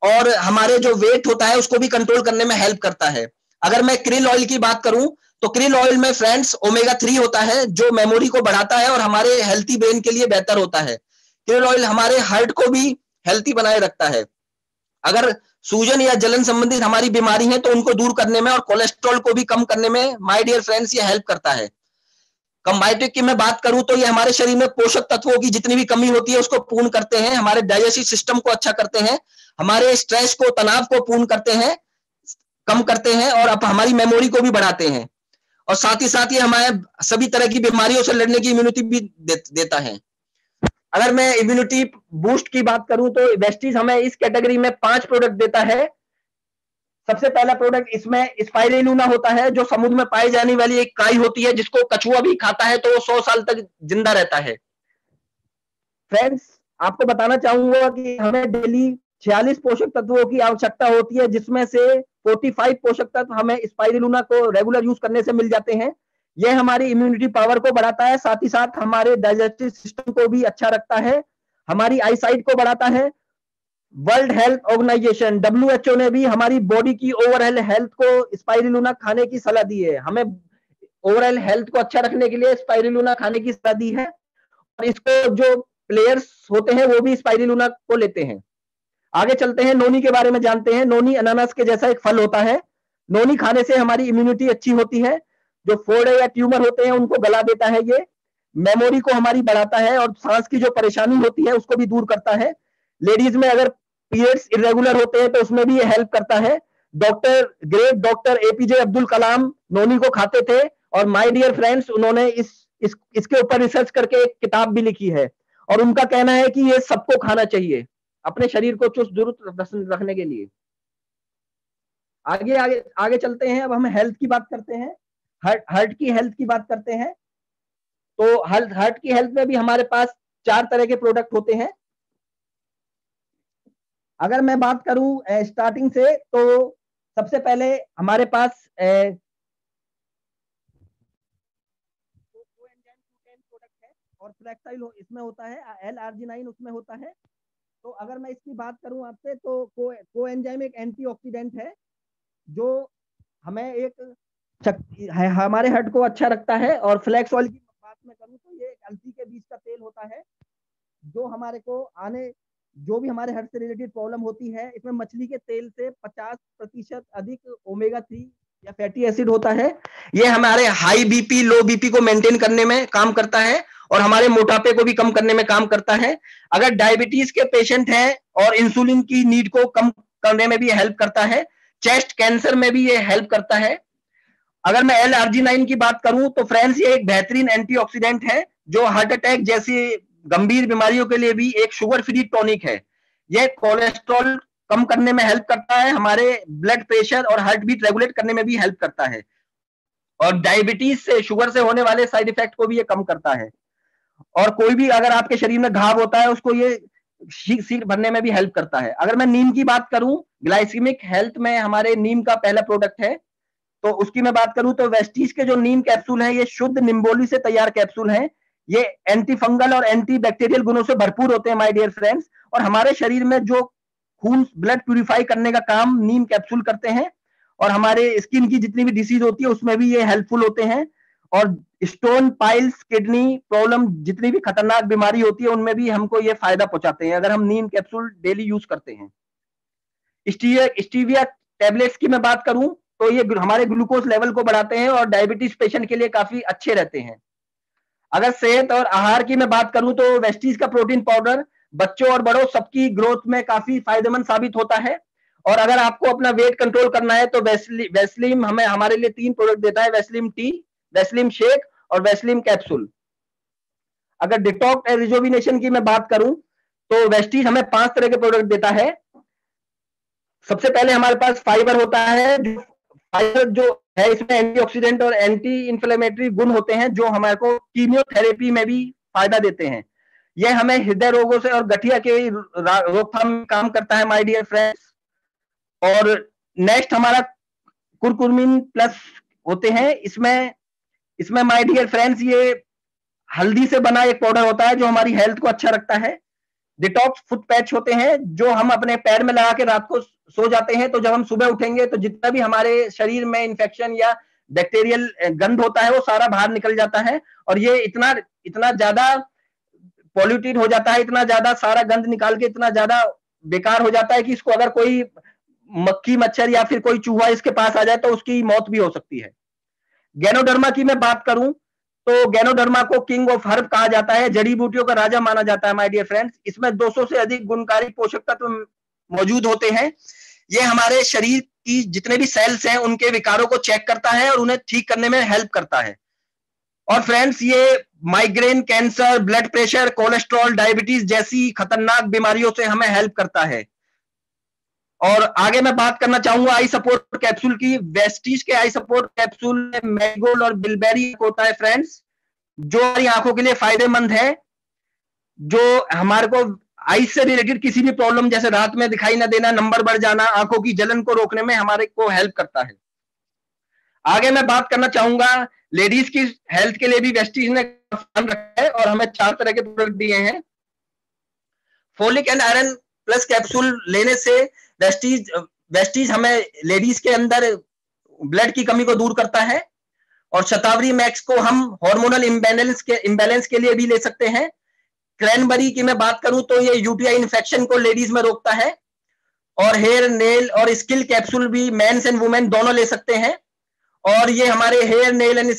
और हमारे जो वेट होता है उसको भी कंट्रोल करने में हेल्प करता है। अगर मैं क्रिल ऑयल की बात करूं तो क्रिल ऑयल में फ्रेंड्स ओमेगा 3 होता है जो मेमोरी को बढ़ाता है और हमारे हेल्थी ब्रेन के लिए बेहतर होता है। क्रिल ऑयल हमारे हार्ट को भी हेल्थी बनाए रखता है। अगर सूजन या जलन संबंधित हमारी बीमारी है तो उनको दूर करने में और कोलेस्ट्रॉल को भी कम करने में माय डियर फ्रेंड्स ये हेल्प करता है। कंबायोटिक की मैं बात करूं तो ये हमारे शरीर में पोषक तत्वों की जितनी भी कमी होती है उसको पूर्ण करते हैं, हमारे डाइजेस्टिव सिस्टम को अच्छा करते हैं, हमारे स्ट्रेस को, तनाव को पूर्ण करते हैं, कम करते हैं और अब हमारी मेमोरी को भी बढ़ाते हैं। और साथ ही साथ ये हमारे सभी तरह की बीमारियों से लड़ने की इम्यूनिटी भी देता है। अगर मैं इम्यूनिटी बूस्ट की बात करूं तो वेस्टीज हमें इस कैटेगरी में 5 प्रोडक्ट देता है। सबसे पहला प्रोडक्ट इसमें स्पाइरुलिना होता है जो समुद्र में पाई जाने वाली एक काई होती है जिसको कछुआ भी खाता है तो वो 100 साल तक जिंदा रहता है। फ्रेंड्स, आपको बताना चाहूंगा कि हमें डेली 46 पोषक तत्वों की आवश्यकता होती है जिसमें से 45 पोषक तत्व हमें स्पाइरुलिना को रेगुलर यूज करने से मिल जाते हैं। यह हमारी इम्यूनिटी पावर को बढ़ाता है, साथ ही साथ हमारे डाइजेस्टिव सिस्टम को भी अच्छा रखता है, हमारी आईसाइट को बढ़ाता है। वर्ल्ड हेल्थ ऑर्गेनाइजेशन WHO ने भी हमारी बॉडी की ओवरऑल हेल्थ को स्पाइरुलिना खाने की सलाह दी है। हमें ओवरऑल हेल्थ को अच्छा रखने के लिए स्पाइरुलिना खाने की सलाह दी है, और इसको जो प्लेयर्स होते हैं वो भी स्पाइरुलिना को लेते हैं। आगे चलते हैं, नोनी के बारे में जानते हैं। नोनी अनानास के जैसा एक फल होता है। नोनी खाने से हमारी इम्यूनिटी अच्छी होती है। जो फोड़े या ट्यूमर होते हैं उनको गला देता है ये। मेमोरी को हमारी बढ़ाता है, और सांस की जो परेशानी होती है उसको भी दूर करता है। लेडीज में अगर पीरियड्स इरेगुलर होते हैं तो उसमें भी ये हेल्प करता है। Great doctor APJ Abdul Kalam नोनी को खाते थे, और माय डियर फ्रेंड्स उन्होंने इसके ऊपर रिसर्च करके एक किताब भी लिखी है, और उनका कहना है कि ये सबको खाना चाहिए अपने शरीर को चुस्त दुरुस्त रखने के लिए। आगे आगे आगे चलते हैं। अब हम हेल्थ की बात करते हैं, हार्ट की हेल्थ की बात करते हैं। तो हार्ट की हेल्थ में भी हमारे पास 4 तरह के प्रोडक्ट होते हैं। अगर मैं बात करूं स्टार्टिंग से, तो सबसे पहले हमारे पास प्रोडक्ट है, और फ्लेक्साइल इसमें होता है, L-arginine उसमें होता है। तो अगर मैं इसकी बात करूं आपसे, तो कोएंजाइम एक एंटीऑक्सीडेंट है जो हमें हमारे हार्ट को अच्छा रखता है। और फ्लैक्स ऑयल की बात में करूं तो ये अलसी के बीज का तेल होता है, जो हमारे को जो भी हमारे हार्ट से रिलेटेड प्रॉब्लम होती है, इसमें मछली के तेल से 50% अधिक ओमेगा 3 या फैटी एसिड होता है। ये हमारे हाई बीपी लो बीपी को मेंटेन करने में काम करता है, और हमारे मोटापे को भी कम करने में काम करता है। अगर डायबिटीज के पेशेंट हैं और इंसुलिन की नीड को कम करने में भी हेल्प करता है। चेस्ट कैंसर में भी ये हेल्प करता है। अगर मैं L-arginine की बात करूं तो फ्रेंड्स ये एक बेहतरीन एंटीऑक्सीडेंट है, जो हार्ट अटैक जैसी गंभीर बीमारियों के लिए भी एक शुगर फ्री टॉनिक है। यह कोलेस्ट्रॉल कम करने में हेल्प करता है, हमारे ब्लड प्रेशर और हार्ट बीट रेगुलेट करने में भी हेल्प करता है, और डायबिटीज से शुगर से होने वाले साइड इफेक्ट को भी ये कम करता है। और कोई भी अगर आपके शरीर में घाव होता है उसको ये सील भरने में भी हेल्प करता है। अगर मैं नीम की बात करूं, ग्लाइसीमिक हेल्थ में हमारे नीम का पहला प्रोडक्ट है, तो उसकी मैं बात करूं तो वेस्टीज के जो नीम कैप्सूल हैं ये शुद्ध निम्बोली से तैयार कैप्सूल हैं। ये एंटी फंगल और एंटी बैक्टीरियल गुणों से भरपूर होते हैं माय डियर फ्रेंड्स, और हमारे शरीर में जो खून ब्लड प्यूरिफाई करने का काम नीम कैप्सूल करते हैं, और हमारे स्किन की जितनी भी डिसीज होती है उसमें भी ये हेल्पफुल होते हैं। और स्टोन, पाइल्स, किडनी प्रॉब्लम, जितनी भी खतरनाक बीमारी होती है उनमें भी हमको ये फायदा पहुंचाते हैं अगर हम नीम कैप्सूल डेली यूज करते हैं। स्टीविया टैबलेट्स की मैं बात करूं तो ये हमारे ग्लूकोज लेवल को बढ़ाते हैं और डायबिटीज पेशेंट के लिए काफी अच्छे रहते हैं। अगर सेहत और आहार की मैं बात करूं तो वेस्टीज का प्रोटीन पाउडर बच्चों और बड़ों सबकी ग्रोथ में काफी फायदेमंद साबित होता है। और अगर आपको अपना वेट कंट्रोल करना है तो वेस्लिम हमें हमारे लिए 3 प्रोडक्ट देता है, वेस्लिम टी, वेस्लिम शेक और वेस्लिम कैप्सूल। अगर डिटॉक्स एंड रिजुविनेशन की मैं बात करूं तो वेस्टीज हमें 5 तरह के प्रोडक्ट देता है। सबसे पहले हमारे पास फाइबर होता है, फाइबर जो है इसमें एंटीऑक्सीडेंट और एंटी इंफ्लेमेटरी गुण होते हैं जो हमारे को कीमियोथेरेपी में भी फायदा देते हैं। यह हमें हृदय रोगों से और गठिया के रोकथाम में काम करता है माय डियर फ्रेंड्स। और नेक्स्ट हमारा कुरकुमिन प्लस होते हैं, इसमें माय डियर फ्रेंड्स ये हल्दी से बना एक पाउडर होता है जो हमारी हेल्थ को अच्छा रखता है। डिटॉक्स फुट पैच होते हैं जो हम अपने पैर में लगा के रात को सो जाते हैं, तो जब हम सुबह उठेंगे तो जितना भी हमारे शरीर में इन्फेक्शन या बैक्टीरियल गंध होता है वो सारा बाहर निकल जाता है। और ये इतना ज्यादा पॉल्यूटेड हो जाता है, इतना ज्यादा सारा गंध निकाल के इतना ज्यादा बेकार हो जाता है कि इसको अगर कोई मक्खी मच्छर या फिर कोई चूहा इसके पास आ जाए तो उसकी मौत भी हो सकती है। गैनोडर्मा की मैं बात करूं तो गैनोडर्मा को किंग ऑफ हर्ब कहा जाता है, जड़ी बूटियों का राजा माना जाता है माय डियर फ्रेंड्स। इसमें 200 से अधिक गुणकारी पोषक तत्व मौजूद होते हैं। ये हमारे शरीर की जितने भी सेल्स हैं उनके विकारों को चेक करता है और उन्हें ठीक करने में हेल्प करता है। और फ्रेंड्स ये migraine, cancer, blood pressure, cholesterol, diabetes जैसी खतरनाक बीमारियों से हमें हेल्प करता है। और आगे मैं बात करना चाहूंगा आई सपोर्ट कैप्सूल की। वेस्टीज के आई सपोर्ट कैप्सूल में मैरीगोल्ड और बिलबेरी होता है फ्रेंड्स, जो हमारी आंखों के लिए फायदेमंद है, जो हमारे को आईज से रिलेटेड किसी भी प्रॉब्लम जैसे रात में दिखाई ना देना, नंबर बढ़ जाना, आंखों की जलन को रोकने में हमारे को हेल्प करता है। आगे मैं बात करना चाहूंगा, लेडीज की हेल्थ के लिए भी वेस्टीज ने ध्यान रखा है और हमें 4 तरह के प्रोडक्ट दिए हैं। Folic and iron plus capsule लेने से वेस्टीज हमें लेडीज के अंदर ब्लड की कमी को दूर करता है। और शतावरी मैक्स को हम हार्मोनल इम्बैलेंस के लिए भी ले सकते हैं। क्रैनबेरी की मैं बात करूं तो ये यूटीआई इन्फेक्शन को लेडीज में रोकता है। और हेयर, नेल और स्किल कैप्सूल भी मेंस एंड वुमेन दोनों ले सकते हैं और ये हमारे हेयर, नेल एंड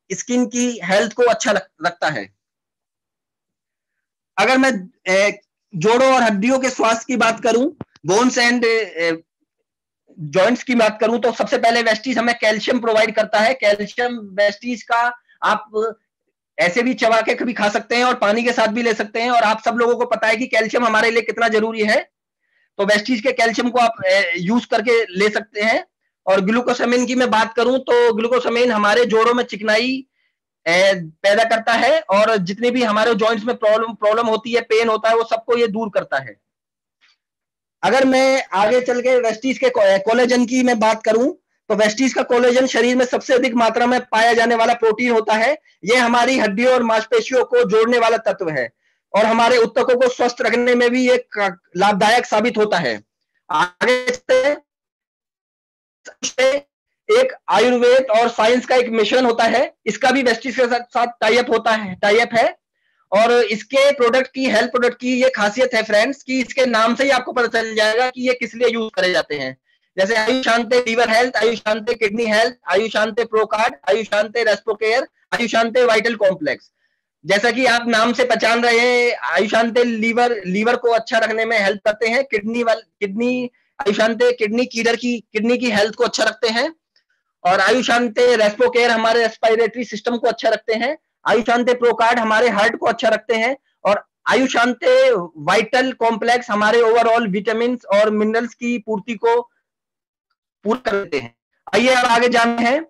स्किन की हेल्थ को अच्छा रखता है। अगर मैं जोड़ों और हड्डियों के स्वास्थ्य की बात करूं, बोन्स एंड जॉइंट्स की बात करूं तो सबसे पहले वेस्टीज हमें कैल्शियम प्रोवाइड करता है। कैल्शियम वेस्टीज का आप ऐसे भी चबा के कभी खा सकते हैं और पानी के साथ भी ले सकते हैं और आप सब लोगों को पता है कि कैल्शियम हमारे लिए कितना जरूरी है, तो वेस्टीज के कैल्शियम को आप यूज करके ले सकते हैं। और ग्लूकोसामिन की मैं बात करूं तो ग्लूकोसामिन हमारे जोड़ों में चिकनाई पैदा करता है और जितनी भी हमारे जॉइंट्स में प्रॉब्लम होती है, पेन होता है, वो सबको ये दूर करता है। अगर मैं आगे चल के वेस्टीज के कोलेजन की मैं बात करूं तो वेस्टीज का कोलेजन शरीर में सबसे अधिक मात्रा में पाया जाने वाला प्रोटीन होता है। ये हमारी हड्डियों और मांसपेशियों को जोड़ने वाला तत्व है और हमारे ऊतकों को स्वस्थ रखने में भी ये लाभदायक साबित होता है। आगे एक आयुर्वेद और साइंस का एक मिश्रण होता है, इसका भी वेस्टीज के साथ टाई अप है और इसके प्रोडक्ट की, हेल्थ प्रोडक्ट की ये खासियत है फ्रेंड्स कि इसके नाम से ही आपको पता चल जाएगा कि ये किस लिए यूज करे जाते हैं। जैसे Ayushanti liver health, Ayushanti kidney health, Ayushanti Procard, Ayushanti Respocare, Ayushanti vital complex. जैसा कि आप नाम से पहचान रहे हैं, आयुशांते लीवर को अच्छा रखने में हेल्प करते हैं। आयुशांते किडनी की हेल्थ को अच्छा रखते हैं और आयुशांते रेस्पोकेयर हमारे रेस्पिरेटरी सिस्टम को अच्छा रखते हैं। आयुशांते प्रोकार्ड हमारे हार्ट को अच्छा रखते हैं और आयुशांते वाइटल कॉम्प्लेक्स हमारे ओवरऑल विटामिन और मिनरल्स की पूर्ति को पूरा करते हैं। आइए अब आगे जानते हैं।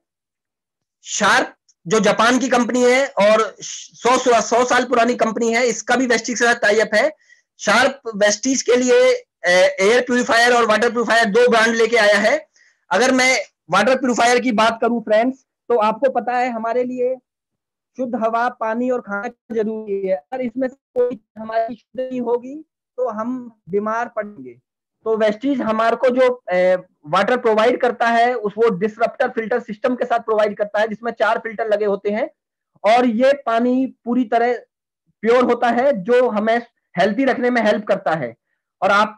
शार्प जो जापान की कंपनी है और 100 साल पुरानी कंपनी है, इसका भी वेस्टीज के साथ टाई अप है। शार्प वेस्टीज के लिए एयर प्यूरिफायर और वाटर प्यूरिफायर 2 ब्रांड लेके आया है। अगर मैं वाटर प्यूरिफायर की बात करूं फ्रेंड्स, तो आपको पता है हमारे लिए शुद्ध हवा, पानी और खाना जरूरी है। अगर इसमें से कोई हमारी शुद्ध नहीं होगी तो हम बीमार पड़ेंगे। तो वेस्टीज हमारे को जो वाटर प्रोवाइड करता है वो डिसरप्टर फिल्टर सिस्टम के साथ प्रोवाइड करता है, जिसमें 4 फिल्टर लगे होते हैं और ये पानी पूरी तरह प्योर होता है जो हमें हेल्थी रखने में हेल्प करता है। और आप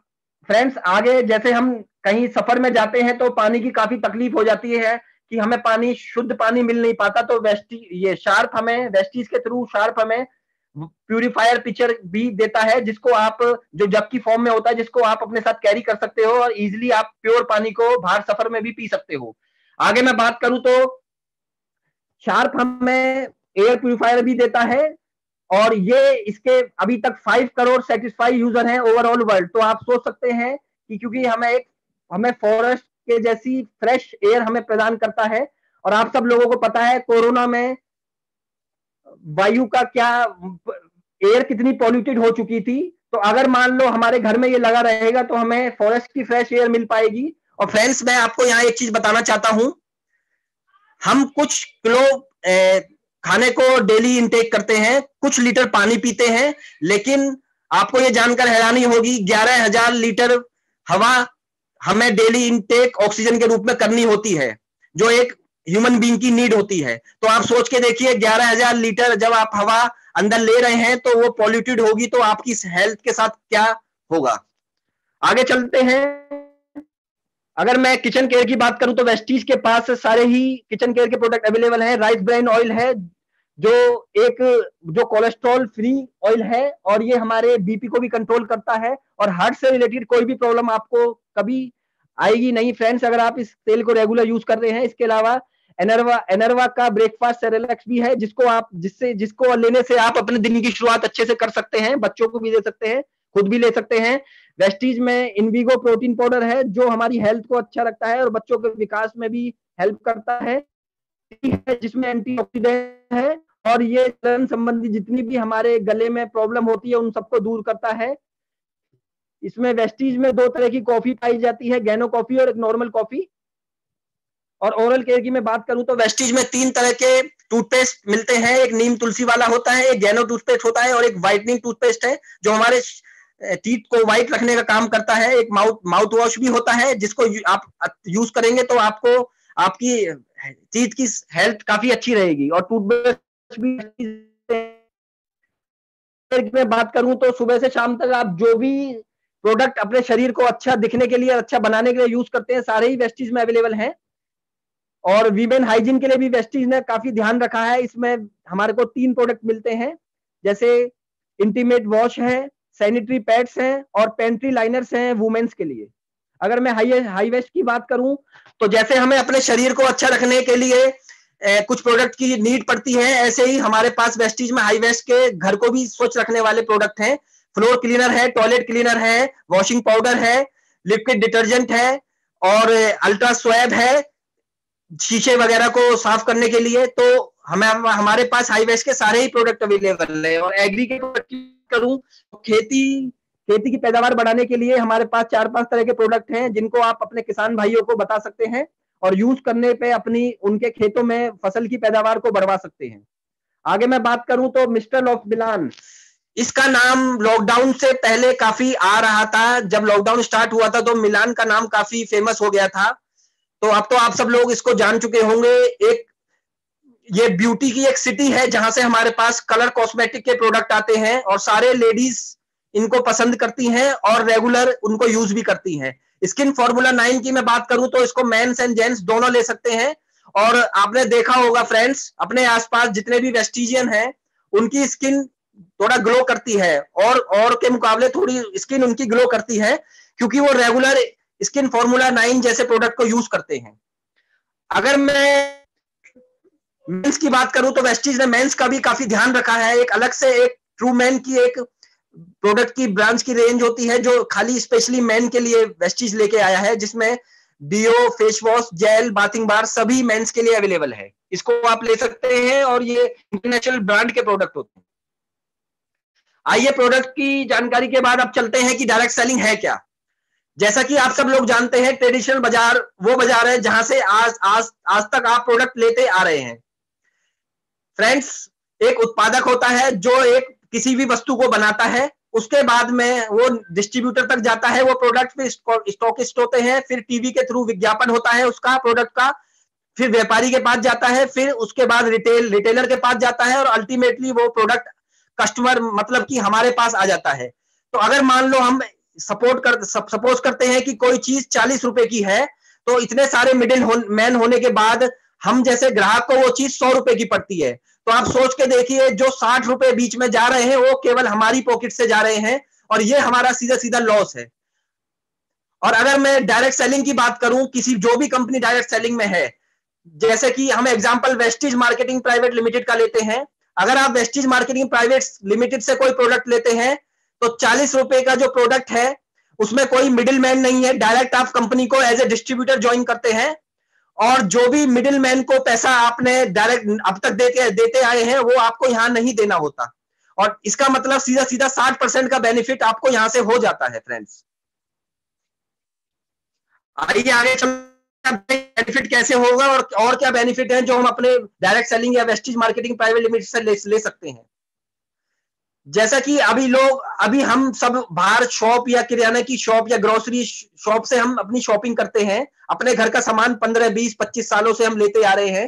फ्रेंड्स आगे जैसे हम कहीं सफर में जाते हैं तो पानी की काफी तकलीफ हो जाती है कि हमें पानी, शुद्ध पानी मिल नहीं पाता, तो वेस्टीज के थ्रू शार्प हमें प्यूरिफायर पिक्चर भी देता है, जिसको आप, जो जग की फॉर्म में होता है, जिसको आप अपने साथ कैरी कर सकते हो और इजीली आप प्योर पानी को बाहर सफर में भी पी सकते हो। आगे मैं बात करूं तो शार्प हमें एयर प्यूरिफायर भी देता है और ये इसके अभी तक 5 करोड़ सेटिस्फाई यूजर हैं ओवरऑल वर्ल्ड। तो आप सोच सकते हैं कि क्योंकि हमें फॉरेस्ट के जैसी फ्रेश एयर हमें प्रदान करता है। और आप सब लोगों को पता है कोरोना में वायु का क्या, एयर कितनी पॉल्यूटेड हो चुकी थी, तो अगर मान लो हमारे घर में ये लगा रहेगा तो हमें फॉरेस्ट की फ्रेश एयर मिल पाएगी। और फ्रेंड्स मैं आपको यहाँ एक चीज बताना चाहता हूं, हम कुछ किलो खाने को डेली इंटेक करते हैं, कुछ लीटर पानी पीते हैं, लेकिन आपको ये जानकर हैरानी होगी 11,000 लीटर हवा हमें डेली इंटेक ऑक्सीजन के रूप में करनी होती है, जो एक ह्यूमन बीइंग की नीड होती है। तो आप सोच के देखिए 11,000 लीटर जब आप हवा अंदर ले रहे हैं तो वो पॉल्यूटेड होगी, तो आपकी हेल्थ के साथ क्या होगा। आगे चलते हैं। अगर मैं किचन केयर की बात करूं तो वेस्टीज के पास सारे ही किचन केयर के प्रोडक्ट अवेलेबल हैं। राइस ब्राइन ऑयल है जो कोलेस्ट्रॉल फ्री ऑयल है और ये हमारे बीपी को भी कंट्रोल करता है और हार्ट से रिलेटेड कोई भी प्रॉब्लम आपको कभी आएगी नहीं फ्रेंड्स, अगर आप इस तेल को रेगुलर यूज कर रहे हैं। इसके अलावा एनर्वा का ब्रेकफास्ट सेरेलैक्स भी है, जिसको लेने से आप अपने दिन की शुरुआत अच्छे से कर सकते हैं, बच्चों को भी दे सकते हैं, खुद भी ले सकते हैं। वेस्टीज में इनविगो प्रोटीन पाउडर है जो हमारी हेल्थ को अच्छा रखता है और बच्चों के विकास में भी हेल्प करता है, जिसमें एंटीऑक्सीडेंट है और ये जलन संबंधी जितनी भी हमारे गले में प्रॉब्लम होती है उन सबको दूर करता है। इसमें वेस्टीज में 2 तरह की कॉफी पाई जाती है, गैनो कॉफी और एक नॉर्मल कॉफी। और ओरल केयर की मैं बात करूं तो वेस्टीज में 3 तरह के टूथपेस्ट मिलते हैं, एक नीम तुलसी वाला होता है, एक गैनो टूथपेस्ट होता है और एक व्हाइटनिंग टूथपेस्ट है जो हमारे टीथ को व्हाइट रखने का काम करता है। एक माउथ वॉश भी होता है जिसको आप यूज करेंगे तो आपको आपकी टीथ की हेल्थ काफी अच्छी रहेगी। और टूथब्रश भी मैं बात करूं तो सुबह से शाम तक आप जो भी प्रोडक्ट अपने शरीर को अच्छा दिखने के लिए, अच्छा बनाने के लिए यूज करते हैं, सारे ही वेस्टीज में अवेलेबल हैं। और वीमेन हाइजीन के लिए भी वेस्टीज ने काफी ध्यान रखा है। इसमें हमारे को 3 प्रोडक्ट मिलते हैं, जैसे इंटीमेट वॉश है, सैनिटरी पैड्स हैं और पेंट्री लाइनर्स हैं वुमेन्स के लिए। अगर मैं हाई वेस्ट की बात करूं तो जैसे हमें अपने शरीर को अच्छा रखने के लिए कुछ प्रोडक्ट की नीड पड़ती है, ऐसे ही हमारे पास वेस्टीज में हाई वेस्ट के घर को भी स्वच्छ रखने वाले प्रोडक्ट हैं। फ्लोर क्लीनर है, टॉयलेट क्लीनर है, वॉशिंग पाउडर है, लिक्विड डिटर्जेंट है और अल्ट्रा स्वैब है शीशे वगैरह को साफ करने के लिए। तो हमारे पास हाई वेस्ट के सारे ही प्रोडक्ट अवेलेबल है। और एग्री के करूं खेती की पैदावार बढ़ाने के लिए हमारे पास 4-5 तरह के प्रोडक्ट हैं जिनको आप अपने किसान भाइयों को बता सकते हैं और यूज करने पे उनके खेतों में फसल की पैदावार को बढ़वा सकते हैं। आगे मैं बात करूं तो मिस्टर ऑफ मिलान, इसका नाम लॉकडाउन से पहले काफी आ रहा था। जब लॉकडाउन स्टार्ट हुआ था तो मिलान का नाम काफी फेमस हो गया था। तो अब तो आप सब लोग इसको जान चुके होंगे। ये ब्यूटी की एक सिटी है जहां से हमारे पास कलर कॉस्मेटिक के प्रोडक्ट आते हैं और सारे लेडीज इनको पसंद करती हैं और रेगुलर उनको यूज भी करती हैं। स्किन फॉर्मूला 9 की मैं बात करूं तो इसको मेंस एंड जेंट्स दोनों ले सकते हैं। और आपने देखा होगा फ्रेंड्स, अपने आसपास जितने भी वेस्टिजियन हैं उनकी स्किन थोड़ा ग्लो करती है और के मुकाबले थोड़ी स्किन उनकी ग्लो करती है क्योंकि वो रेगुलर स्किन फॉर्मूला 9 जैसे प्रोडक्ट को यूज करते हैं। अगर मैं मेंस की बात करूं तो वेस्टीज ने मेंस का भी काफी ध्यान रखा है। एक अलग से एक ट्रू मैन की एक प्रोडक्ट की ब्रांच की रेंज होती है जो खाली स्पेशली मेन के लिए वेस्टीज लेके आया है, जिसमें deo, face wash, gel, bathing bar सभी मेंस के लिए अवेलेबल है। इसको आप ले सकते हैं और ये इंटरनेशनल ब्रांड के प्रोडक्ट होते हैं। आइए प्रोडक्ट की जानकारी के बाद अब चलते हैं कि डायरेक्ट सेलिंग है क्या। जैसा कि आप सब लोग जानते हैं, ट्रेडिशनल बाजार वो बाजार है जहां से आज तक आप प्रोडक्ट लेते आ रहे हैं। फ्रेंड्स, एक उत्पादक होता है जो एक किसी भी वस्तु को बनाता है, उसके बाद में वो डिस्ट्रीब्यूटर तक जाता है, वो प्रोडक्ट फिर स्टॉकिस्ट होते हैं, फिर टीवी के थ्रू विज्ञापन होता है उसका प्रोडक्ट का, फिर व्यापारी के पास जाता है, फिर उसके बाद रिटेलर के पास जाता है और अल्टीमेटली वो प्रोडक्ट कस्टमर मतलब कि हमारे पास आ जाता है। तो अगर मान लो हम सपोज करते हैं कि कोई चीज 40 रुपए की है, तो इतने सारे मिडिल मैन होने के बाद हम जैसे ग्राहक को वो चीज 100 रुपए की पड़ती है। तो आप सोच के देखिए, जो 60 रुपए बीच में जा रहे हैं वो केवल हमारी पॉकेट से जा रहे हैं और ये हमारा सीधा सीधा लॉस है। और अगर मैं डायरेक्ट सेलिंग की बात करूं, किसी जो भी कंपनी डायरेक्ट सेलिंग में है, जैसे कि हम example Vestige marketing private limited का लेते हैं। अगर आप वेस्टीज मार्केटिंग प्राइवेट लिमिटेड से कोई प्रोडक्ट लेते हैं तो 40 रुपए का जो प्रोडक्ट है उसमें कोई मिडिल मैन नहीं है, डायरेक्ट आप कंपनी को एज ए डिस्ट्रीब्यूटर ज्वाइन करते हैं और जो भी मिडिल मैन को पैसा आपने डायरेक्ट अब तक देते आए हैं वो आपको यहां नहीं देना होता। और इसका मतलब सीधा सीधा 60% का बेनिफिट आपको यहां से हो जाता है। फ्रेंड्स, आइए आगे बेनिफिट कैसे होगा और क्या बेनिफिट है जो हम अपने डायरेक्ट सेलिंग या वेस्टीज मार्केटिंग प्राइवेट लिमिटेड से ले सकते हैं। जैसा कि अभी हम सब बाहर शॉप या किराना की शॉप या ग्रोसरी शॉप से हम अपनी शॉपिंग करते हैं, अपने घर का सामान 15, 20, 25 सालों से हम लेते आ रहे हैं,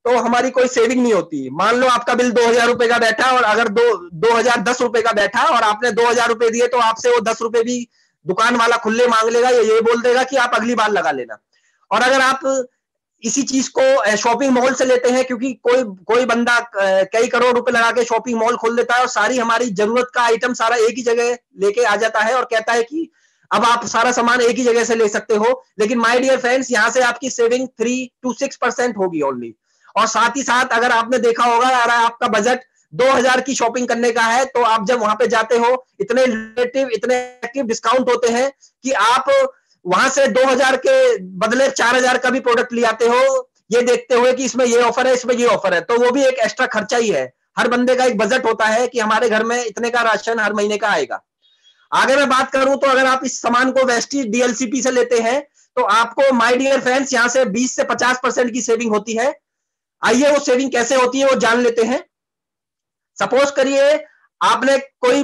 तो हमारी कोई सेविंग नहीं होती। मान लो आपका बिल 2000 रुपए का बैठा और अगर 2010 रुपए का बैठा और आपने 2000 रुपए दिए तो आपसे वो 10 रुपए भी दुकान वाला खुले मांग लेगा या ये बोल देगा कि आप अगली बार लगा लेना। और अगर आप इसी चीज को शॉपिंग मॉल से लेते हैं, क्योंकि कोई बंदा कई करोड़ रुपए लगा के शॉपिंग मॉल खोल देता है और सारी हमारी जरूरत का आइटम सारा एक ही जगह लेके आ जाता है और कहता है कि अब आप सारा सामान एक ही जगह से ले सकते हो। लेकिन माय डियर फ्रेंड्स, यहाँ से आपकी सेविंग 3 to 6% होगी ओनली। और साथ ही साथ अगर आपने देखा होगा, अगर आपका बजट 2000 की शॉपिंग करने का है तो आप जब वहां पे जाते हो इतने रिलेटिव इतने एक्टिव डिस्काउंट होते हैं कि आप वहां से 2000 के बदले 4000 का भी प्रोडक्ट ले आते हो, ये देखते हुए कि इसमें ये ऑफर है, इसमें ये ऑफर है। तो वो भी एक एक्स्ट्रा खर्चा ही है। हर बंदे का एक बजट होता है कि हमारे घर में इतने का राशन हर महीने का आएगा। आगे मैं बात करूं तो अगर आप इस सामान को वेस्टीज डीएलसीपी से लेते हैं तो आपको माय डियर फ्रेंड्स यहाँ से 20 से 50% की सेविंग होती है। आइए वो सेविंग कैसे होती है वो जान लेते हैं। सपोज करिए आपने कोई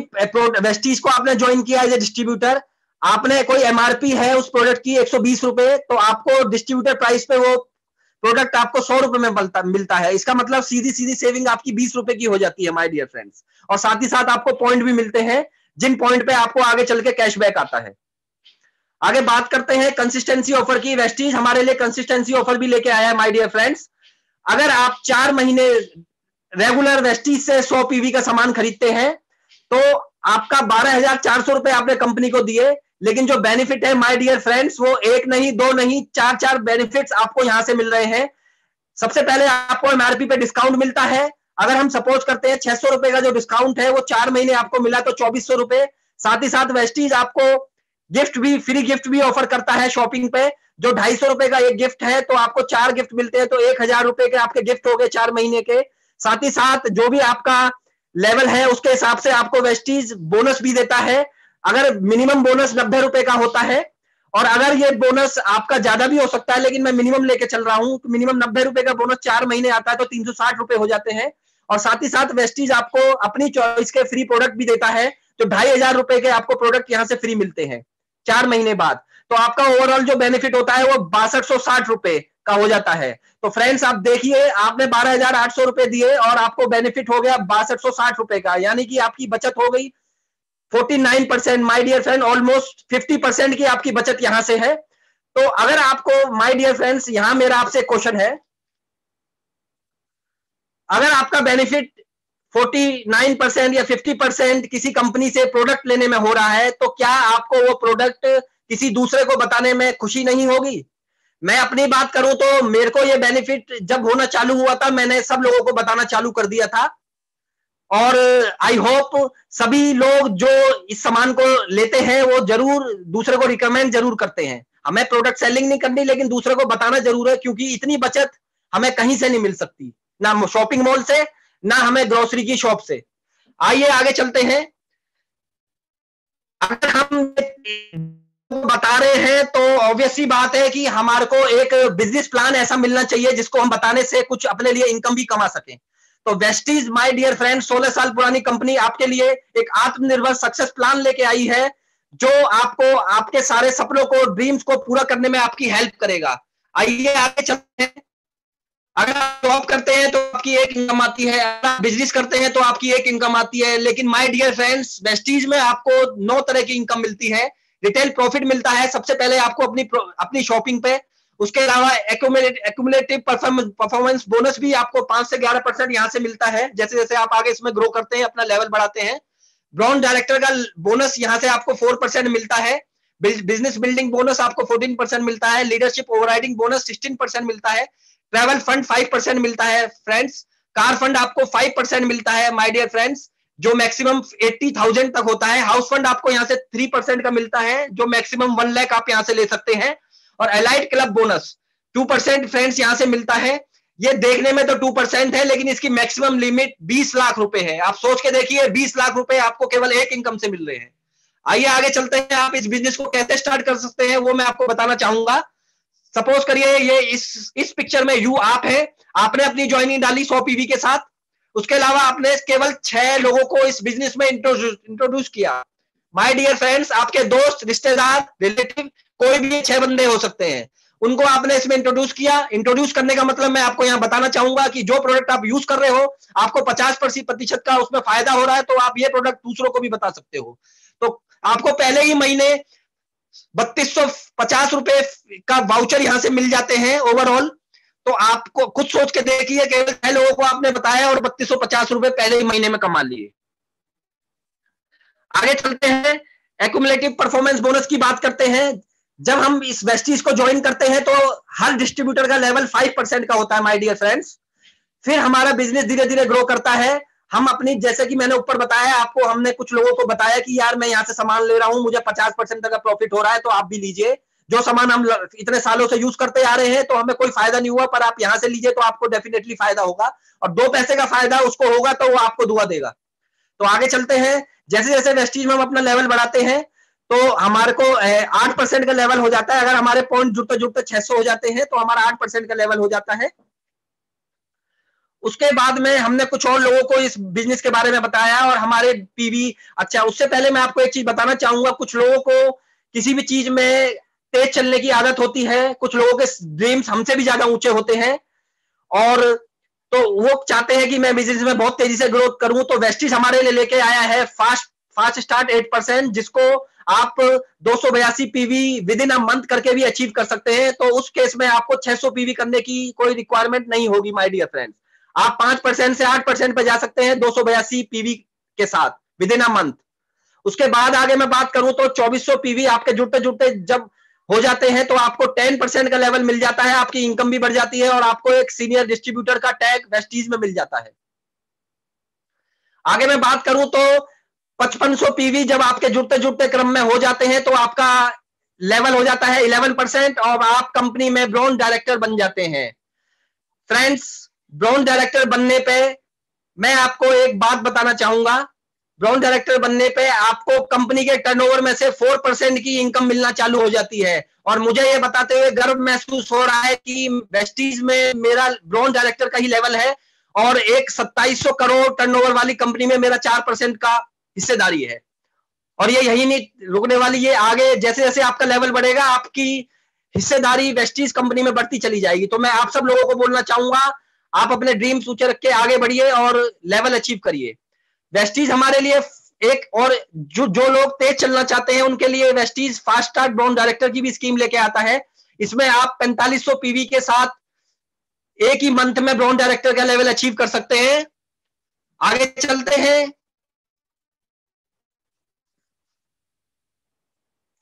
वेस्टीज को आपने ज्वाइन किया एज ए डिस्ट्रीब्यूटर, आपने कोई एमआरपी है उस प्रोडक्ट की 120 रुपए, तो आपको डिस्ट्रीब्यूटर प्राइस पे वो प्रोडक्ट आपको 100 रुपए में मिलता है। इसका मतलब सीधी सीधी सेविंग आपकी 20 रुपए की हो जाती है माय डियर फ्रेंड्स। और साथ ही साथ आपको पॉइंट भी मिलते हैं जिन पॉइंट पे आपको आगे चल के कैशबैक आता है। आगे बात करते हैं कंसिस्टेंसी ऑफर की। वेस्टीज हमारे लिए कंसिस्टेंसी ऑफर भी लेके आया है माय डियर फ्रेंड्स। अगर आप 4 महीने रेगुलर वेस्टीज से 100 पीवी का सामान खरीदते हैं तो आपका 12,400 रुपए आपने कंपनी को दिए, लेकिन जो बेनिफिट है माय डियर फ्रेंड्स वो एक नहीं, दो नहीं, 4 बेनिफिट्स आपको यहां से मिल रहे हैं। सबसे पहले आपको एमआरपी पे डिस्काउंट मिलता है। अगर हम सपोज करते हैं 600 रुपए का जो डिस्काउंट है वो 4 महीने आपको मिला तो 2400 रुपए। साथ ही साथ वेस्टीज आपको गिफ्ट भी, फ्री गिफ्ट भी ऑफर करता है शॉपिंग पे। जो 250 रुपए का एक गिफ्ट है तो आपको 4 गिफ्ट मिलते हैं, तो 1000 रुपए के आपके गिफ्ट हो गए 4 महीने के। साथ ही साथ जो भी आपका लेवल है उसके हिसाब से आपको वेस्टीज बोनस भी देता है। अगर मिनिमम बोनस 90 रुपए का होता है और अगर ये बोनस आपका ज्यादा भी हो सकता है, लेकिन मैं मिनिमम लेके चल रहा हूं, तो मिनिमम 90 रुपए का बोनस 4 महीने आता है तो 360 रुपए हो जाते हैं। और साथ ही साथ वेस्टीज आपको अपनी चॉइस के फ्री प्रोडक्ट भी देता है, तो 2500 रुपए के आपको प्रोडक्ट यहां से फ्री मिलते हैं 4 महीने बाद। तो आपका ओवरऑल जो बेनिफिट होता है वो 6260 रुपए का हो जाता है। तो फ्रेंड्स आप देखिए, आपने 12,800 रुपए दिए और आपको बेनिफिट हो गया 6260 रुपए का, यानी कि आपकी बचत हो गई 49%। माय डियर फ्रेंड ऑलमोस्ट 50% की आपकी बचत यहां से है। तो अगर आपको माय डियर फ्रेंड्स, यहां मेरा आपसे क्वेश्चन है, अगर आपका बेनिफिट 49% या 50% किसी कंपनी से प्रोडक्ट लेने में हो रहा है तो क्या आपको वो प्रोडक्ट किसी दूसरे को बताने में खुशी नहीं होगी? मैं अपनी बात करूं तो मेरे को ये बेनिफिट जब होना चालू हुआ था मैंने सब लोगों को बताना चालू कर दिया था, और आई होप सभी लोग जो इस सामान को लेते हैं वो जरूर दूसरे को रिकमेंड जरूर करते हैं। हमें प्रोडक्ट सेलिंग नहीं करनी, लेकिन दूसरे को बताना जरूर है, क्योंकि इतनी बचत हमें कहीं से नहीं मिल सकती, ना शॉपिंग मॉल से, ना हमें ग्रोसरी की शॉप से। आइए आगे चलते हैं। अगर हम बता रहे हैं तो ऑब्वियस सी बात है कि हमारे को एक बिजनेस प्लान ऐसा मिलना चाहिए जिसको हम बताने से कुछ अपने लिए इनकम भी कमा सकें। तो वेस्टीज माय डियर फ्रेंड 16 साल पुरानी कंपनी आपके लिए एक आत्मनिर्भर सक्सेस प्लान लेके आई है, जो आपको आपके सारे सपनों को, ड्रीम्स को पूरा करने में आपकी हेल्प करेगा। आइए आगे चलते हैं। अगर आप जॉब करते हैं तो आपकी एक इनकम आती है, अगर आप बिजनेस करते हैं तो आपकी एक इनकम आती है, लेकिन माय डियर फ्रेंड्स वेस्टीज में आपको 9 तरह की इनकम मिलती है। रिटेल प्रॉफिट मिलता है सबसे पहले आपको अपनी शॉपिंग पे। उसके अलावा एक्यूमुलेटिव परफॉर्मेंस बोनस भी आपको 5 से 11% यहां से मिलता है, जैसे जैसे आप आगे इसमें ग्रो करते हैं, अपना लेवल बढ़ाते हैं। ब्रांड डायरेक्टर का बोनस यहां से आपको 4% मिलता है। बिजनेस बिल्डिंग बोनस आपको 14% मिलता है। लीडरशिप ओवरराइडिंग बोनस 16% मिलता है। ट्रैवल फंड 5% मिलता है फ्रेंड्स। कार फंड आपको 5% मिलता है माय डियर फ्रेंड्स, जो मैक्सिमम 80,000 तक होता है। हाउस फंड आपको यहां से 3% का मिलता है, जो मैक्सिमम 1 लाख आप यहां से ले सकते हैं। और एलाइड क्लब बोनस 2% फ्रेंड्स यहां से मिलता है। ये देखने में तो 2% है, लेकिन इसकी मैक्सिमम लिमिट 20 लाख रुपए है। आप सोच के देखिए, 20 लाख रुपए आपको केवल एक इनकम से मिल रहे हैं। आइए आगे चलते हैं। आप इस बिजनेस को कैसे स्टार्ट कर सकते हैं वो मैं आपको बताना चाहूंगा। सपोज करिए ये इस पिक्चर में यू आप है, आपने अपनी ज्वाइनिंग डाली 100 पीवी के साथ। उसके अलावा आपने केवल 6 लोगों को इस बिजनेस में इंट्रोड्यूस किया। माय डियर फ्रेंड्स, आपके दोस्त, रिश्तेदार, रिलेटिव, कोई भी 6 बंदे हो सकते हैं, उनको आपने इसमें इंट्रोड्यूस किया। इंट्रोड्यूस करने का मतलब मैं आपको यहाँ बताना चाहूंगा कि जो प्रोडक्ट आप यूज कर रहे हो आपको 50% का उसमें फायदा हो रहा है, तो आप ये प्रोडक्ट दूसरों को भी बता सकते हो। तो आपको पहले ही महीने 3250 रुपए का वाउचर यहां से मिल जाते हैं ओवरऑल। तो आपको खुद सोच के देखिए, केवल 6 लोगों को आपने बताया और 3250 रुपए पहले ही महीने में कमा लिए। आगे चलते हैं, एक्यूमुलेटिव परफॉर्मेंस बोनस की बात करते हैं। जब हम इस वेस्टीज को ज्वाइन करते हैं तो हर डिस्ट्रीब्यूटर का लेवल 5% का होता है माय डियर फ्रेंड्स। फिर हमारा बिजनेस धीरे धीरे ग्रो करता है। हम अपनी, जैसे कि मैंने ऊपर बताया आपको, हमने कुछ लोगों को बताया कि यार मैं यहाँ से सामान ले रहा हूं, मुझे 50% तक का प्रॉफिट हो रहा है, तो आप भी लीजिए। जो सामान हम इतने सालों से यूज करते आ रहे हैं तो हमें कोई फायदा नहीं हुआ, पर आप यहां से लीजिए तो आपको डेफिनेटली फायदा होगा, और 2 पैसे का फायदा उसको होगा तो वो आपको दुआ देगा। तो आगे चलते हैं। जैसे जैसे वेस्टीज में हम अपना लेवल बढ़ाते हैं तो हमारे को 8% का लेवल हो जाता है। अगर हमारे पॉइंट जुड़ते जुड़ते 600 हो जाते हैं तो हमारा 8% का लेवल हो जाता है। उसके बाद में हमने कुछ और लोगों को इस बिजनेस के बारे में बताया और हमारे पीवी। अच्छा, उससे पहले मैं आपको एक चीज बताना चाहूंगा, कुछ लोगों को किसी भी चीज में तेज चलने की आदत होती है, कुछ लोगों के ड्रीम्स हमसे भी ज्यादा ऊंचे होते हैं और तो वो चाहते हैं कि मैं बिजनेस में बहुत तेजी से ग्रोथ करूं। तो वेस्टीज हमारे लिए लेके आया है फास्ट स्टार्ट 8%, जिसको आप 282 PV with in a month करके भी अचीव कर सकते हैं। तो उस केस में आपको 600 पीवी करने की कोई रिक्वायरमेंट नहीं होगी माय डियर फ्रेंड्स। आप 5% से 8% पे जा सकते हैं 282 पीवी के साथ विद इन अ मंथ। उसके बाद आगे मैं बात करूं तो 2400 पीवी आपके जुड़ते जुड़ते जब हो जाते हैं तो आपको 10% का लेवल मिल जाता है, आपकी इनकम भी बढ़ जाती है और आपको एक सीनियर डिस्ट्रीब्यूटर का टैग वेस्टीज में मिल जाता है। आगे मैं बात करूं तो 5500 पीवी जब आपके जुड़ते जुड़ते क्रम में हो जाते हैं तो आपका लेवल हो जाता है 11% और आप कंपनी में ब्रॉन्ज डायरेक्टर बन जाते हैं। फ्रेंड्स, ब्रॉन्ज डायरेक्टर बनने पे मैं आपको एक बात बताना चाहूंगा, ब्रॉन्ज डायरेक्टर बनने पे आपको कंपनी के टर्नओवर में से 4% की इनकम मिलना चालू हो जाती है। और मुझे ये बताते हुए गर्व महसूस हो रहा है कि वेस्टीज में मेरा ब्रॉन्ज डायरेक्टर का ही लेवल है और एक 2700 करोड़ टर्नओवर वाली कंपनी में मेरा 4% का हिस्सेदारी है। और ये यही नहीं रुकने वाली, ये आगे जैसे जैसे आपका लेवल बढ़ेगा आपकी हिस्सेदारी वेस्टीज कंपनी में बढ़ती चली जाएगी। तो मैं आप सब लोगों को बोलना चाहूंगा, आप अपने ड्रीम्स ऊंचे रख के आगे बढ़िए और लेवल अचीव करिए। वेस्टीज हमारे लिए एक और जो लोग तेज चलना चाहते हैं उनके लिए Vestige fast start bronze director की भी स्कीम लेके आता है। इसमें आप 4500 पीवी के साथ एक ही मंथ में ब्रॉन्ज डायरेक्टर का लेवल अचीव कर सकते हैं। आगे चलते हैं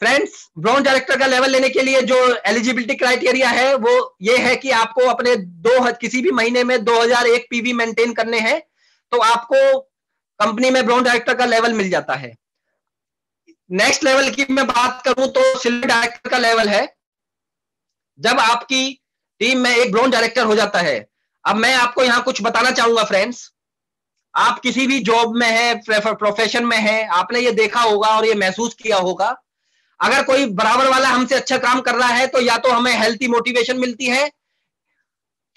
फ्रेंड्स। ब्रॉन्ज डायरेक्टर का लेवल लेने के लिए जो एलिजिबिलिटी क्राइटेरिया है वो ये है कि आपको अपने किसी भी महीने में 2001 पीवी मेंटेन करने हैं तो आपको कंपनी में ब्रॉन्ज डायरेक्टर का लेवल मिल जाता है। नेक्स्ट लेवल की मैं बात करूं तो सिल्वर डायरेक्टर का लेवल है, जब आपकी टीम में एक ब्रॉन्ज डायरेक्टर हो जाता है। अब मैं आपको यहां कुछ बताना चाहूंगा फ्रेंड्स, आप किसी भी जॉब में है, प्रोफेशन में है, आपने ये देखा होगा और ये महसूस किया होगा, अगर कोई बराबर वाला हमसे अच्छा काम कर रहा है तो या तो हमें हेल्थी मोटिवेशन मिलती है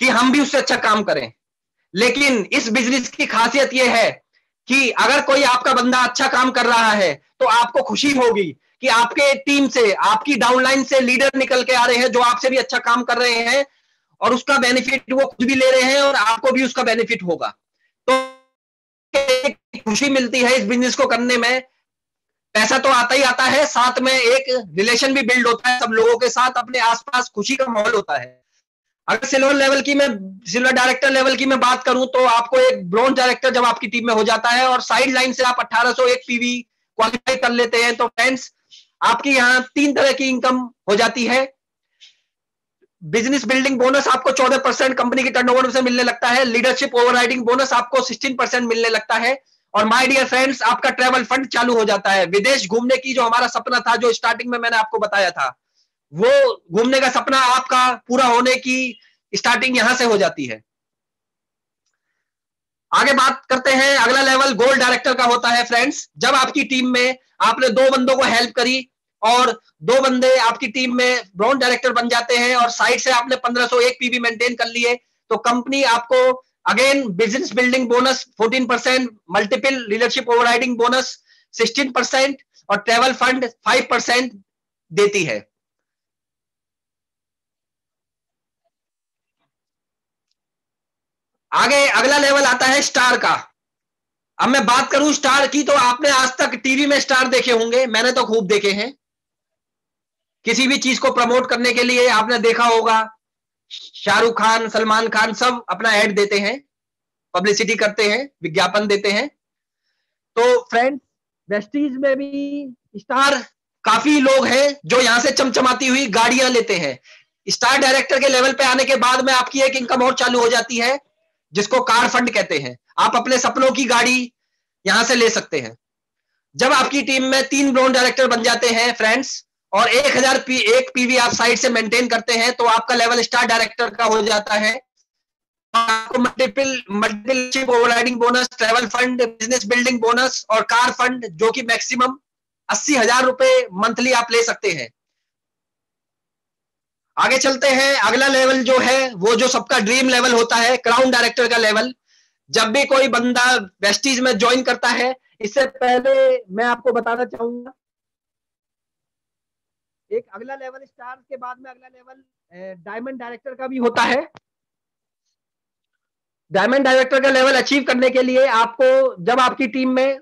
कि हम भी उससे अच्छा काम करें। लेकिन इस बिजनेस की खासियत यह है कि अगर कोई आपका बंदा अच्छा काम कर रहा है तो आपको खुशी होगी कि आपके टीम से, आपकी डाउनलाइन से लीडर निकल के आ रहे हैं जो आपसे भी अच्छा काम कर रहे हैं और उसका बेनिफिट वो खुद भी ले रहे हैं और आपको भी उसका बेनिफिट होगा। तो खुशी मिलती है इस बिजनेस को करने में। पैसा तो आता ही आता है, साथ में एक रिलेशन भी बिल्ड होता है सब लोगों के साथ, अपने आसपास खुशी का माहौल होता है। अगर सिल्वर डायरेक्टर लेवल की मैं बात करूं तो आपको एक ब्रॉन्ज डायरेक्टर जब आपकी टीम में हो जाता है और साइड लाइन से आप 1801 पीवी क्वालिफाई कर लेते हैं तो फ्रेंड्स आपकी यहां 3 तरह की इनकम हो जाती है। बिजनेस बिल्डिंग बोनस आपको 14% कंपनी की टर्नओवर से मिलने लगता है। लीडरशिप ओवरराइडिंग बोनस आपको 16% मिलने लगता है। और माय डियर फ्रेंड्स, आपका ट्रैवल फंड चालू हो जाता है। विदेश घूमने की जो हमारा सपना था, जो स्टार्टिंग में मैंने आपको बताया था, वो घूमने का सपना आपका पूरा होने की स्टार्टिंग यहां से हो जाती है। आगे बात करते हैं, अगला लेवल गोल्ड डायरेक्टर का होता है फ्रेंड्स। जब आपकी टीम में आपने 2 बंदों को हेल्प करी और 2 बंदे आपकी टीम में ब्रॉन्ज डायरेक्टर बन जाते हैं और साइड से आपने 1501 पीवी मेंटेन कर लिए तो कंपनी आपको again business building bonus 14%, multiple leadership overriding bonus 16% और ट्रैवल फंड 5% देती है। आगे अगला लेवल आता है स्टार का। अब मैं बात करूं स्टार की तो आपने आज तक टीवी में स्टार देखे होंगे, मैंने तो खूब देखे हैं। किसी भी चीज को प्रमोट करने के लिए आपने देखा होगा शाहरुख खान, सलमान खान सब अपना ऐड देते हैं, पब्लिसिटी करते हैं, विज्ञापन देते हैं। तो फ्रेंड्स, वेस्टीज में भी स्टार काफी लोग हैं जो यहां से चमचमाती हुई गाड़ियां लेते हैं। स्टार डायरेक्टर के लेवल पे आने के बाद में आपकी एक इनकम और चालू हो जाती है जिसको कार फंड कहते हैं। आप अपने सपनों की गाड़ी यहां से ले सकते हैं। जब आपकी टीम में 3 ब्रॉन्ज डायरेक्टर बन जाते हैं फ्रेंड्स और 1001 पीवी आप साइड से मेंटेन करते हैं तो आपका लेवल स्टार डायरेक्टर का हो जाता है। आपको multiple overriding bonus, travel fund, business building bonus और कार फंड, जो कि मैक्सिमम 80,000 रुपए मंथली आप ले सकते हैं। आगे चलते हैं। अगला लेवल जो है वो जो सबका ड्रीम लेवल होता है, क्राउन डायरेक्टर का लेवल। जब भी कोई बंदा वेस्टीज में ज्वाइन करता है, इससे पहले मैं आपको बताना चाहूंगा, एक अगला लेवल स्टार के बाद में अगला लेवल डायमंड डायरेक्टर का भी होता है। डायमंड डायरेक्टर का लेवल अचीव करने के लिए आपको, जब आपकी टीम में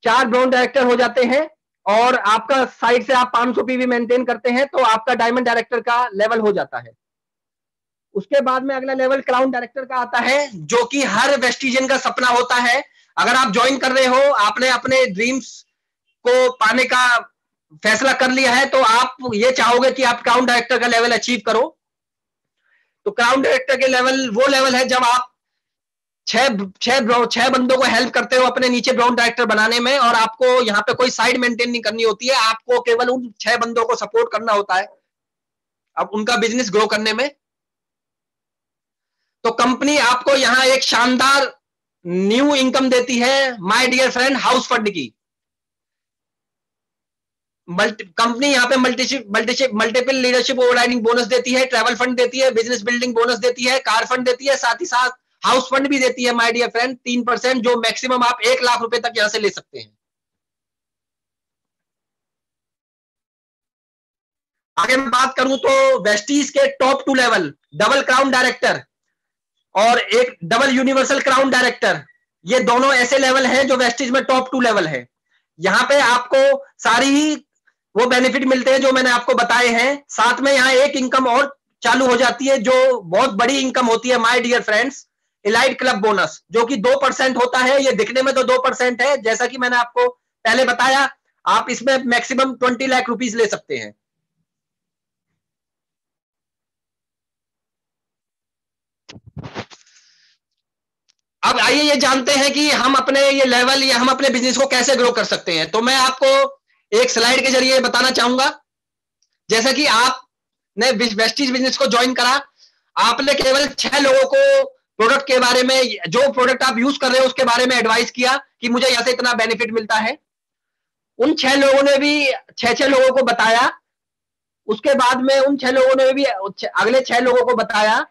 4 ब्राउन डायरेक्टर हो जाते हैं और आपका साइड से आप 500 पीवी मेंटेन करते हैं, तो आपका डायमंड डायरेक्टर का लेवल हो जाता है। उसके बाद में अगला लेवल क्राउन डायरेक्टर का आता है, जो कि हर वेस्टिजियन का सपना होता है। अगर आप ज्वाइन कर रहे हो, आपने अपने ड्रीम्स को पाने का फैसला कर लिया है, तो आप ये चाहोगे कि आप क्राउन डायरेक्टर का लेवल अचीव करो। तो क्राउन डायरेक्टर के लेवल वो लेवल है जब आप छह बंदों को हेल्प करते हो अपने नीचे ब्राउन डायरेक्टर बनाने में, और आपको यहाँ पे कोई साइड मेंटेन नहीं करनी होती है, आपको केवल उन 6 बंदों को सपोर्ट करना होता है अब उनका बिजनेस ग्रो करने में। तो कंपनी आपको यहाँ एक शानदार न्यू इनकम देती है, my dear friend, house fund की। कंपनी यहाँ पे मल्टीपल लीडरशिप ओवरराइडिंग बोनस देती है, ट्रैवल फंड देती है, बिजनेस बिल्डिंग बोनस देती है, कार फंड देती है, साथ ही साथ हाउस फंड भी देती है माय डियर फ्रेंड, 3%, जो मैक्सिमम आप 1 लाख रुपए तक यहां से ले सकते हैं। आगे मैं बात करूं तो वेस्टीज के top 2 level, double crown director और एक डबल यूनिवर्सल क्राउन डायरेक्टर, ये दोनों ऐसे लेवल हैं जो वेस्टीज में टॉप 2 लेवल है। यहाँ पे आपको सारी ही वो बेनिफिट मिलते हैं जो मैंने आपको बताए हैं। साथ में यहाँ एक इनकम और चालू हो जाती है जो बहुत बड़ी इनकम होती है my dear friends, elite club bonus, जो कि 2% होता है। ये दिखने में तो 2% है, जैसा कि मैंने आपको पहले बताया, आप इसमें मैक्सिमम 20 लाख रुपीस ले सकते हैं। अब आइए ये जानते हैं कि हम अपने ये लेवल या हम अपने बिजनेस को कैसे ग्रो कर सकते हैं। तो मैं आपको एक स्लाइड के जरिए बताना चाहूंगा। जैसा कि आपने वेस्टीज बिजनेस को ज्वाइन करा, आपने केवल 6 लोगों को प्रोडक्ट के बारे में, जो प्रोडक्ट आप यूज कर रहे हो उसके बारे में एडवाइस किया कि मुझे यहां से इतना बेनिफिट मिलता है। उन 6 लोगों ने भी 6 लोगों को बताया। उसके बाद में उन 6 लोगों ने भी अगले 6 लोगों को बताया,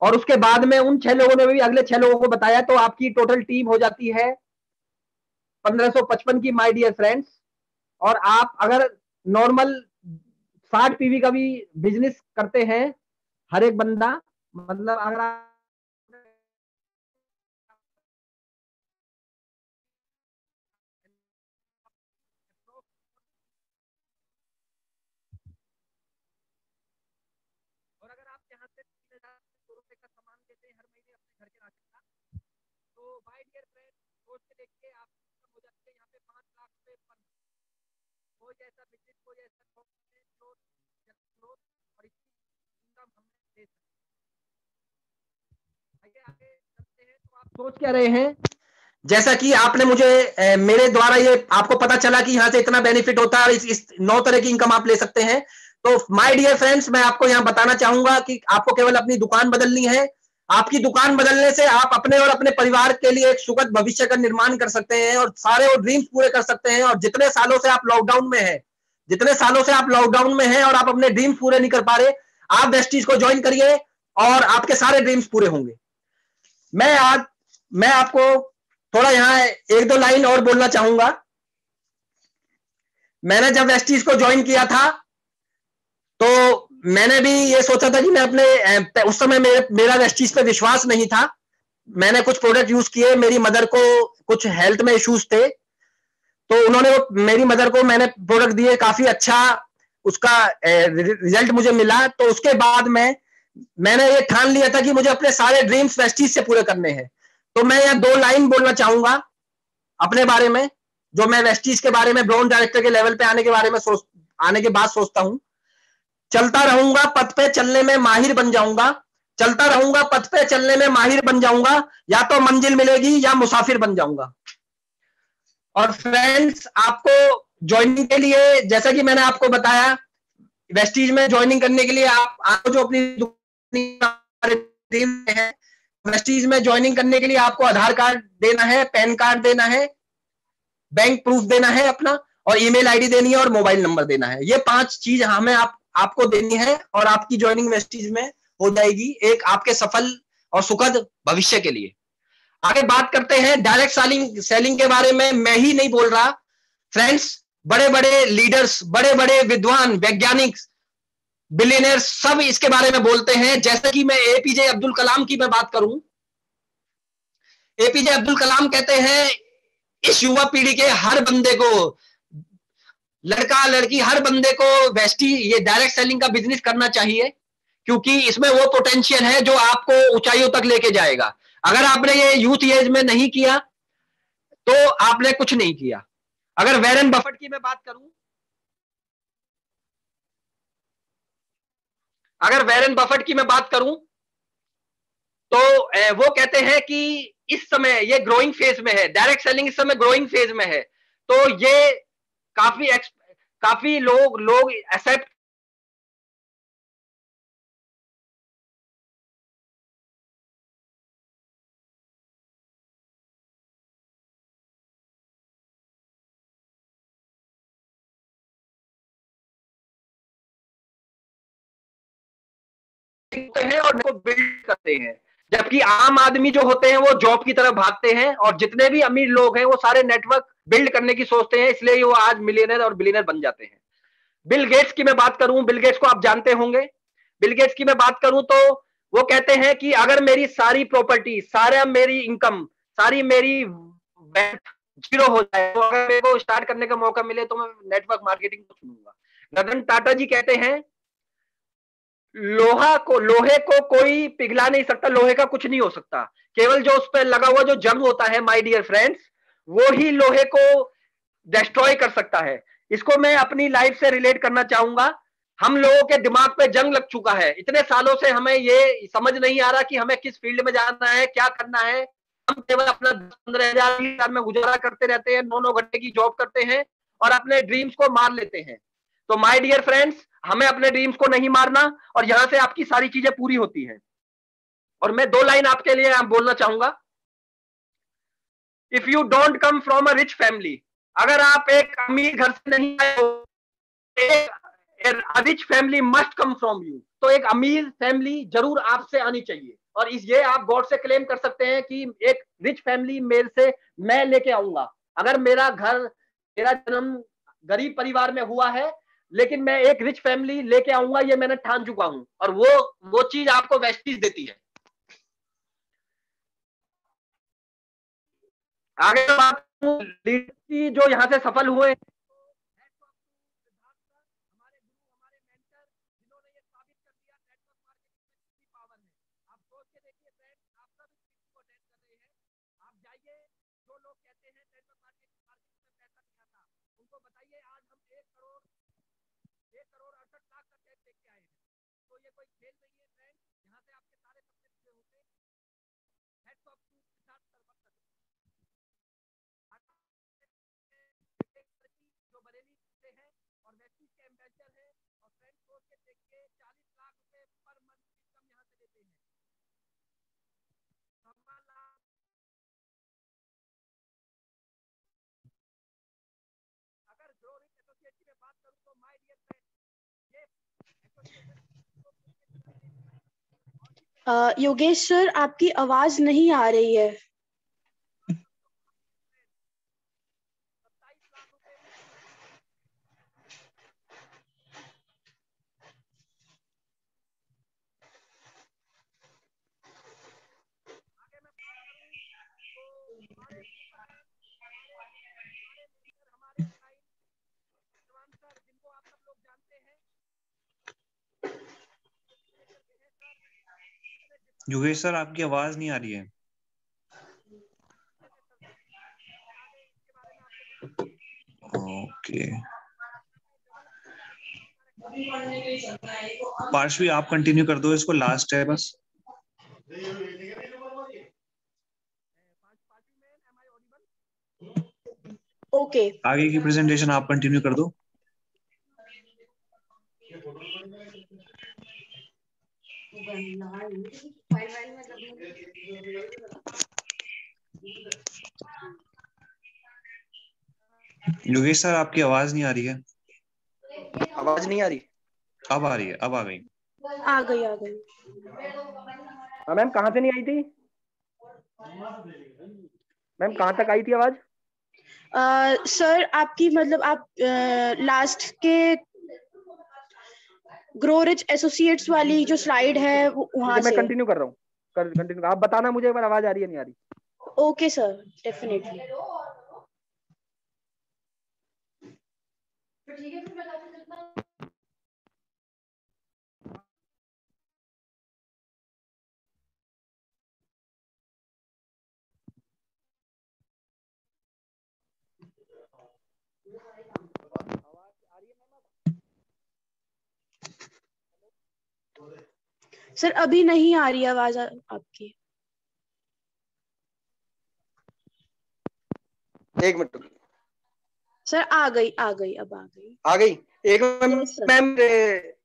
और उसके बाद में उन 6 लोगों ने भी अगले 6 लोगों को बताया। तो आपकी टोटल टीम हो जाती है 1555 की माय डियर फ्रेंड्स। और आप अगर नॉर्मल 60 पीवी का भी बिजनेस करते हैं हर एक बंदा, मतलब अगर आप यहाँ से 3,000 रुपए का सामान देते हैं हर महीने अपने घर के राशन का, तो माय डियर फ्रेंड सोच के देखिए, आप हो जाती है यहाँ पे 5 लाख रुपए पर। कोई ऐसा बिजनेस, कोई ऐसा और इनकम हम दे सकते हैं। आगे चलते हैं। तो आप सोच क्या रहे हैं, जैसा कि आपने मुझे मेरे द्वारा ये आपको पता चला कि यहाँ से इतना बेनिफिट होता है, इस 9 तरह की इनकम आप ले सकते हैं। तो माय डियर फ्रेंड्स, मैं आपको यहाँ बताना चाहूंगा कि आपको केवल अपनी दुकान बदलनी है। आपकी दुकान बदलने से आप अपने और अपने परिवार के लिए एक सुखद भविष्य का निर्माण कर सकते हैं और सारे वो ड्रीम्स पूरे कर सकते हैं। और जितने सालों से आप लॉकडाउन में हैं और आप अपने ड्रीम्स पूरे नहीं कर पा रहे, आप वेस्टीज को ज्वाइन करिए और आपके सारे ड्रीम्स पूरे होंगे। मैं आपको थोड़ा यहाँ 1-2 लाइन और बोलना चाहूंगा। मैंने जब वेस्टीज को ज्वाइन किया था तो मैंने भी ये सोचा था कि मैं अपने, उस समय मेरा वेस्टीज पे विश्वास नहीं था। मैंने कुछ प्रोडक्ट यूज किए, मेरी मदर को कुछ हेल्थ में इश्यूज थे, तो उन्होंने मेरी मदर को मैंने प्रोडक्ट दिए, काफी अच्छा उसका रिजल्ट मुझे मिला। तो उसके बाद मैंने ये ठान लिया था कि मुझे अपने सारे ड्रीम्स वेस्टीज से पूरे करने हैं। तो मैं यहाँ 2 लाइन बोलना चाहूंगा अपने बारे में, जो मैं वेस्टीज के बारे में ब्राउन डायरेक्टर के लेवल पे आने के बाद सोचता हूं। चलता रहूंगा पथ पे चलने में माहिर बन जाऊंगा, चलता रहूंगा पथ पे चलने में माहिर बन जाऊंगा, या तो मंजिल मिलेगी या मुसाफिर बन जाऊंगा। और फ्रेंड्स, आपको ज्वाइनिंग के लिए, जैसा कि मैंने आपको बताया, वेस्टीज में ज्वाइनिंग करने के लिए आपको जो अपनी ड्रीम है, वेस्टीज में ज्वाइनिंग करने के लिए आपको आधार कार्ड देना है, पैन कार्ड देना है, बैंक प्रूफ देना है अपना, और ईमेल आईडी देनी है और मोबाइल नंबर देना है। ये 5 चीज हमें आपको देनी है और आपकी ज्वाइनिंग वेस्टीज में हो जाएगी, एक आपके सफल और सुखद भविष्य के लिए। आगे बात करते हैं डायरेक्ट सेलिंग के बारे में। मैं ही नहीं बोल रहा फ्रेंड्स, बड़े बड़े लीडर्स, बड़े बड़े विद्वान, वैज्ञानिक, बिलियनियर्स सब इसके बारे में बोलते हैं। जैसे कि मैं एपीजे अब्दुल कलाम की मैं बात करूं, एपीजे अब्दुल कलाम कहते हैं इस युवा पीढ़ी के हर बंदे को, लड़का लड़की हर बंदे को वेस्टी ये डायरेक्ट सेलिंग का बिजनेस करना चाहिए, क्योंकि इसमें वो पोटेंशियल है जो आपको ऊंचाइयों तक लेके जाएगा। अगर आपने ये यूथ एज में नहीं किया तो आपने कुछ नहीं किया। अगर वॉरेन बफेट की मैं बात करूं, तो वो कहते हैं कि इस समय ये ग्रोइंग फेज में है, डायरेक्ट सेलिंग इस समय ग्रोइंग फेज में है, तो ये काफी लोग एक्सेप्ट हैं और को बिल्ड करते हैं, जबकि आम आदमी जो होते हैं वो जॉब की तरफ भागते हैं, और जितने भी अमीर लोग हैं वो सारे नेटवर्क बिल्ड करने की सोचते हैं, इसलिए वो आज मिलियनर और बिलियनर बन जाते हैं। बिल गेट्स की मैं बात करूं, बिल गेट्स को आप जानते होंगे। बिल गेट्स की मैं बात करूं तो वो कहते हैं कि अगर मेरी सारी प्रॉपर्टी, सारा मेरी इनकम, सारी मेरी वेल्थ जीरो हो जाए, तो अगर मेरे को स्टार्ट करने का मौका मिले तो मैं नेटवर्क मार्केटिंग को चुनूंगा। रतन टाटा जी कहते हैं लोहे को कोई पिघला नहीं सकता, लोहे का कुछ नहीं हो सकता, केवल जो उस पर लगा हुआ जो जंग होता है माय डियर फ्रेंड्स, वो ही लोहे को डिस्ट्रॉय कर सकता है। इसको मैं अपनी लाइफ से रिलेट करना चाहूंगा। हम लोगों के दिमाग पे जंग लग चुका है, इतने सालों से हमें ये समझ नहीं आ रहा कि हमें किस फील्ड में जाना है, क्या करना है। हम केवल अपना 15,000 में गुजारा करते रहते हैं, 9-9 घंटे की जॉब करते हैं और अपने ड्रीम्स को मार लेते हैं। तो माय डियर फ्रेंड्स, हमें अपने ड्रीम्स को नहीं मारना, और यहां से आपकी सारी चीजें पूरी होती हैं। और मैं 2 लाइन आपके लिए बोलना चाहूंगा। If you don't come from a rich family, अगर आप एक अमीर घर से नहीं आए हो, rich family must come from you, तो एक अमीर फैमिली जरूर आपसे आनी चाहिए। और ये आप गॉड से क्लेम कर सकते हैं कि एक रिच फैमिली मेरे से मैं लेके आऊंगा। अगर मेरा जन्म गरीब परिवार में हुआ है, लेकिन मैं एक रिच फैमिली लेके आऊंगा, ये मैंने ठान चुका हूं, और वो चीज आपको वेस्टीज देती है। आगे बात की जो यहां से सफल हुए,
योगेश सर, आपकी आवाज नहीं आ रही है।
योगेश सर, आपकी आवाज नहीं आ रही है। ओके, पार्श्वी आप कंटिन्यू कर दो, इसको लास्ट है बस।
ओके,
आगे की प्रेजेंटेशन आप कंटिन्यू कर दो। योगेश सर आपकी आवाज नहीं आ रही है।
आवाज नहीं आ रही?
अब आ रही है, अब आ गई।
आ गई आ गई।
हाँ मैम, कहाँ से नहीं आई थी मैम? कहाँ तक आई थी आवाज?
सर आपकी मतलब आप लास्ट के ग्रो रिच एसोसिएट्स वाली जो स्लाइड है वहां
मैं
से।
कंटिन्यू कर रहा हूँ, कंटिन्यू। आप बताना मुझे एक बार आवाज आ रही है नहीं आ रही।
Okay sir, definitely. सर अभी नहीं आ रही आवाज आपकी।
एक मिनट
सर आ गई अब आ गई।
आ गई। एक minute
Yes, sir.
Ma'am,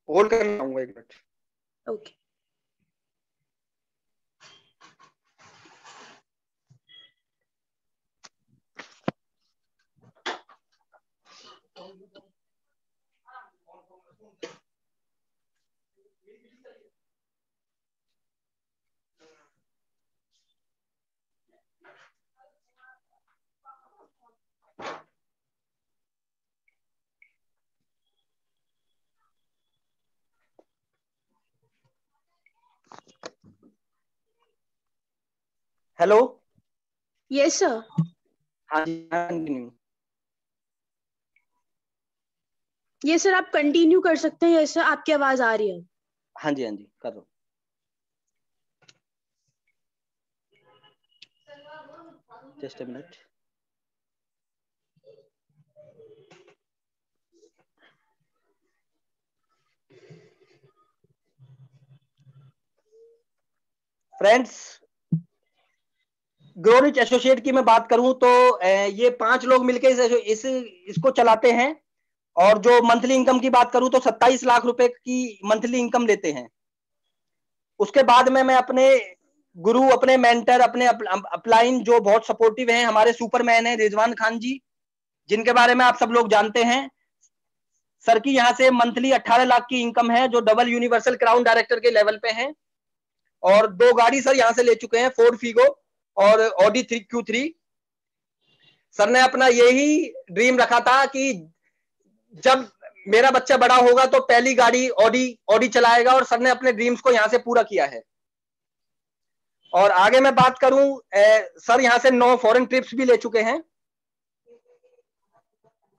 hold करना चाहूंगा, एक minute.
Okay.
Hello.
Yes sir.
हाँ जी, कंटिन्यू।
ये सर आप कंटिन्यू कर सकते हैं। यस सर, आपकी आवाज आ रही है।
हाँ जी कर रहा हूँ। Just a minute. Friends, grow rich associate की मैं बात करूं तो ये 5 लोग मिलकर इसको चलाते हैं। और जो मंथली इनकम की बात करूं तो 27 लाख रुपए की मंथली इनकम लेते हैं। उसके बाद में मैं अपने गुरु, अपने मेंटर, अपने अपलाइन जो बहुत सपोर्टिव हैं, हमारे सुपरमैन है रिजवान खान जी, जिनके बारे में आप सब लोग जानते हैं। सर की यहाँ से मंथली 18 लाख की इनकम है, जो डबल यूनिवर्सल क्राउन डायरेक्टर के लेवल पे हैं। और 2 गाड़ी सर यहाँ से ले चुके हैं, फोर्ड फीगो और ऑडी Q3। सर ने अपना यही ड्रीम रखा था कि जब मेरा बच्चा बड़ा होगा तो पहली गाड़ी ऑडी चलाएगा, और सर ने अपने ड्रीम्स को यहाँ से पूरा किया है। और आगे मैं बात करूं, सर यहाँ से 9 फॉरेन ट्रिप्स भी ले चुके हैं।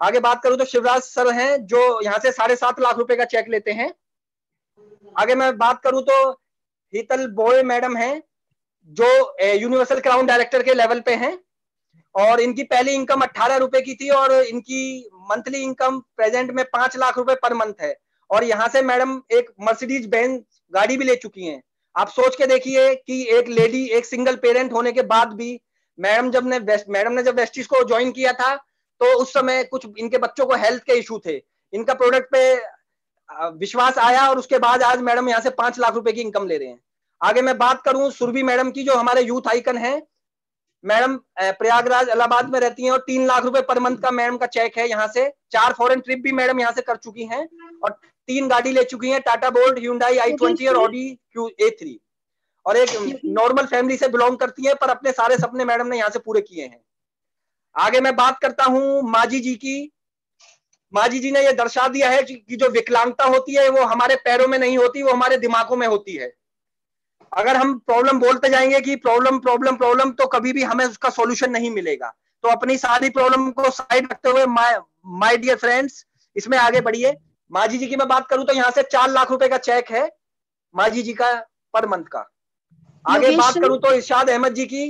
आगे बात करूं तो शिवराज सर हैं, जो यहाँ से 7.5 लाख रुपए का चेक लेते हैं। आगे मैं बात करूं तो हीतल बॉय मैडम हैं, जो यूनिवर्सल क्राउन डायरेक्टर के लेवल पे हैं। और इनकी पहली इनकम 18 रुपए की थी, और इनकी मंथली इनकम प्रेजेंट में 5 लाख रुपए पर मंथ है। और यहाँ से मैडम एक मर्सिडीज बेंज गाड़ी भी ले चुकी हैं। आप सोच के देखिए कि एक लेडी, एक सिंगल पेरेंट होने के बाद भी मैडम ने जब वेस्टिज को ज्वाइन किया था तो उस समय कुछ इनके बच्चों को हेल्थ के इशू थे। इनका प्रोडक्ट पे विश्वास आया, और उसके बाद आज मैडम यहाँ से 5 लाख रुपए की इनकम ले रहे हैं। आगे मैं बात करूं सुरभि मैडम की, जो हमारे यूथ आइकन है। मैडम प्रयागराज इलाहाबाद में रहती हैं, और 3 लाख रुपए पर मंथ का मैडम का चेक है। यहाँ से 4 फॉरेन ट्रिप भी मैडम यहाँ से कर चुकी हैं, और 3 गाड़ी ले चुकी हैं, टाटा बोल्ट, Hyundai i20 और ऑडी A3। और एक नॉर्मल फैमिली से बिलोंग करती है, पर अपने सारे सपने मैडम ने यहाँ से पूरे किए हैं। आगे मैं बात करता हूँ माजी जी की। माजी जी ने यह दर्शा दिया है कि जो विकलांगता होती है वो हमारे पैरों में नहीं होती, वो हमारे दिमागों में होती है। अगर हम प्रॉब्लम बोलते जाएंगे कि प्रॉब्लम प्रॉब्लम प्रॉब्लम, तो कभी भी हमें उसका सॉल्यूशन नहीं मिलेगा। तो अपनी सारी प्रॉब्लम को साइड रखते हुए माय डियर फ्रेंड्स, इसमें आगे बढ़िए। माजी जी की मैं बात करूं तो यहाँ से 4 लाख रुपए का चेक है माजी जी का पर मंथ का। आगे बात करूं तो इरशाद अहमद जी की।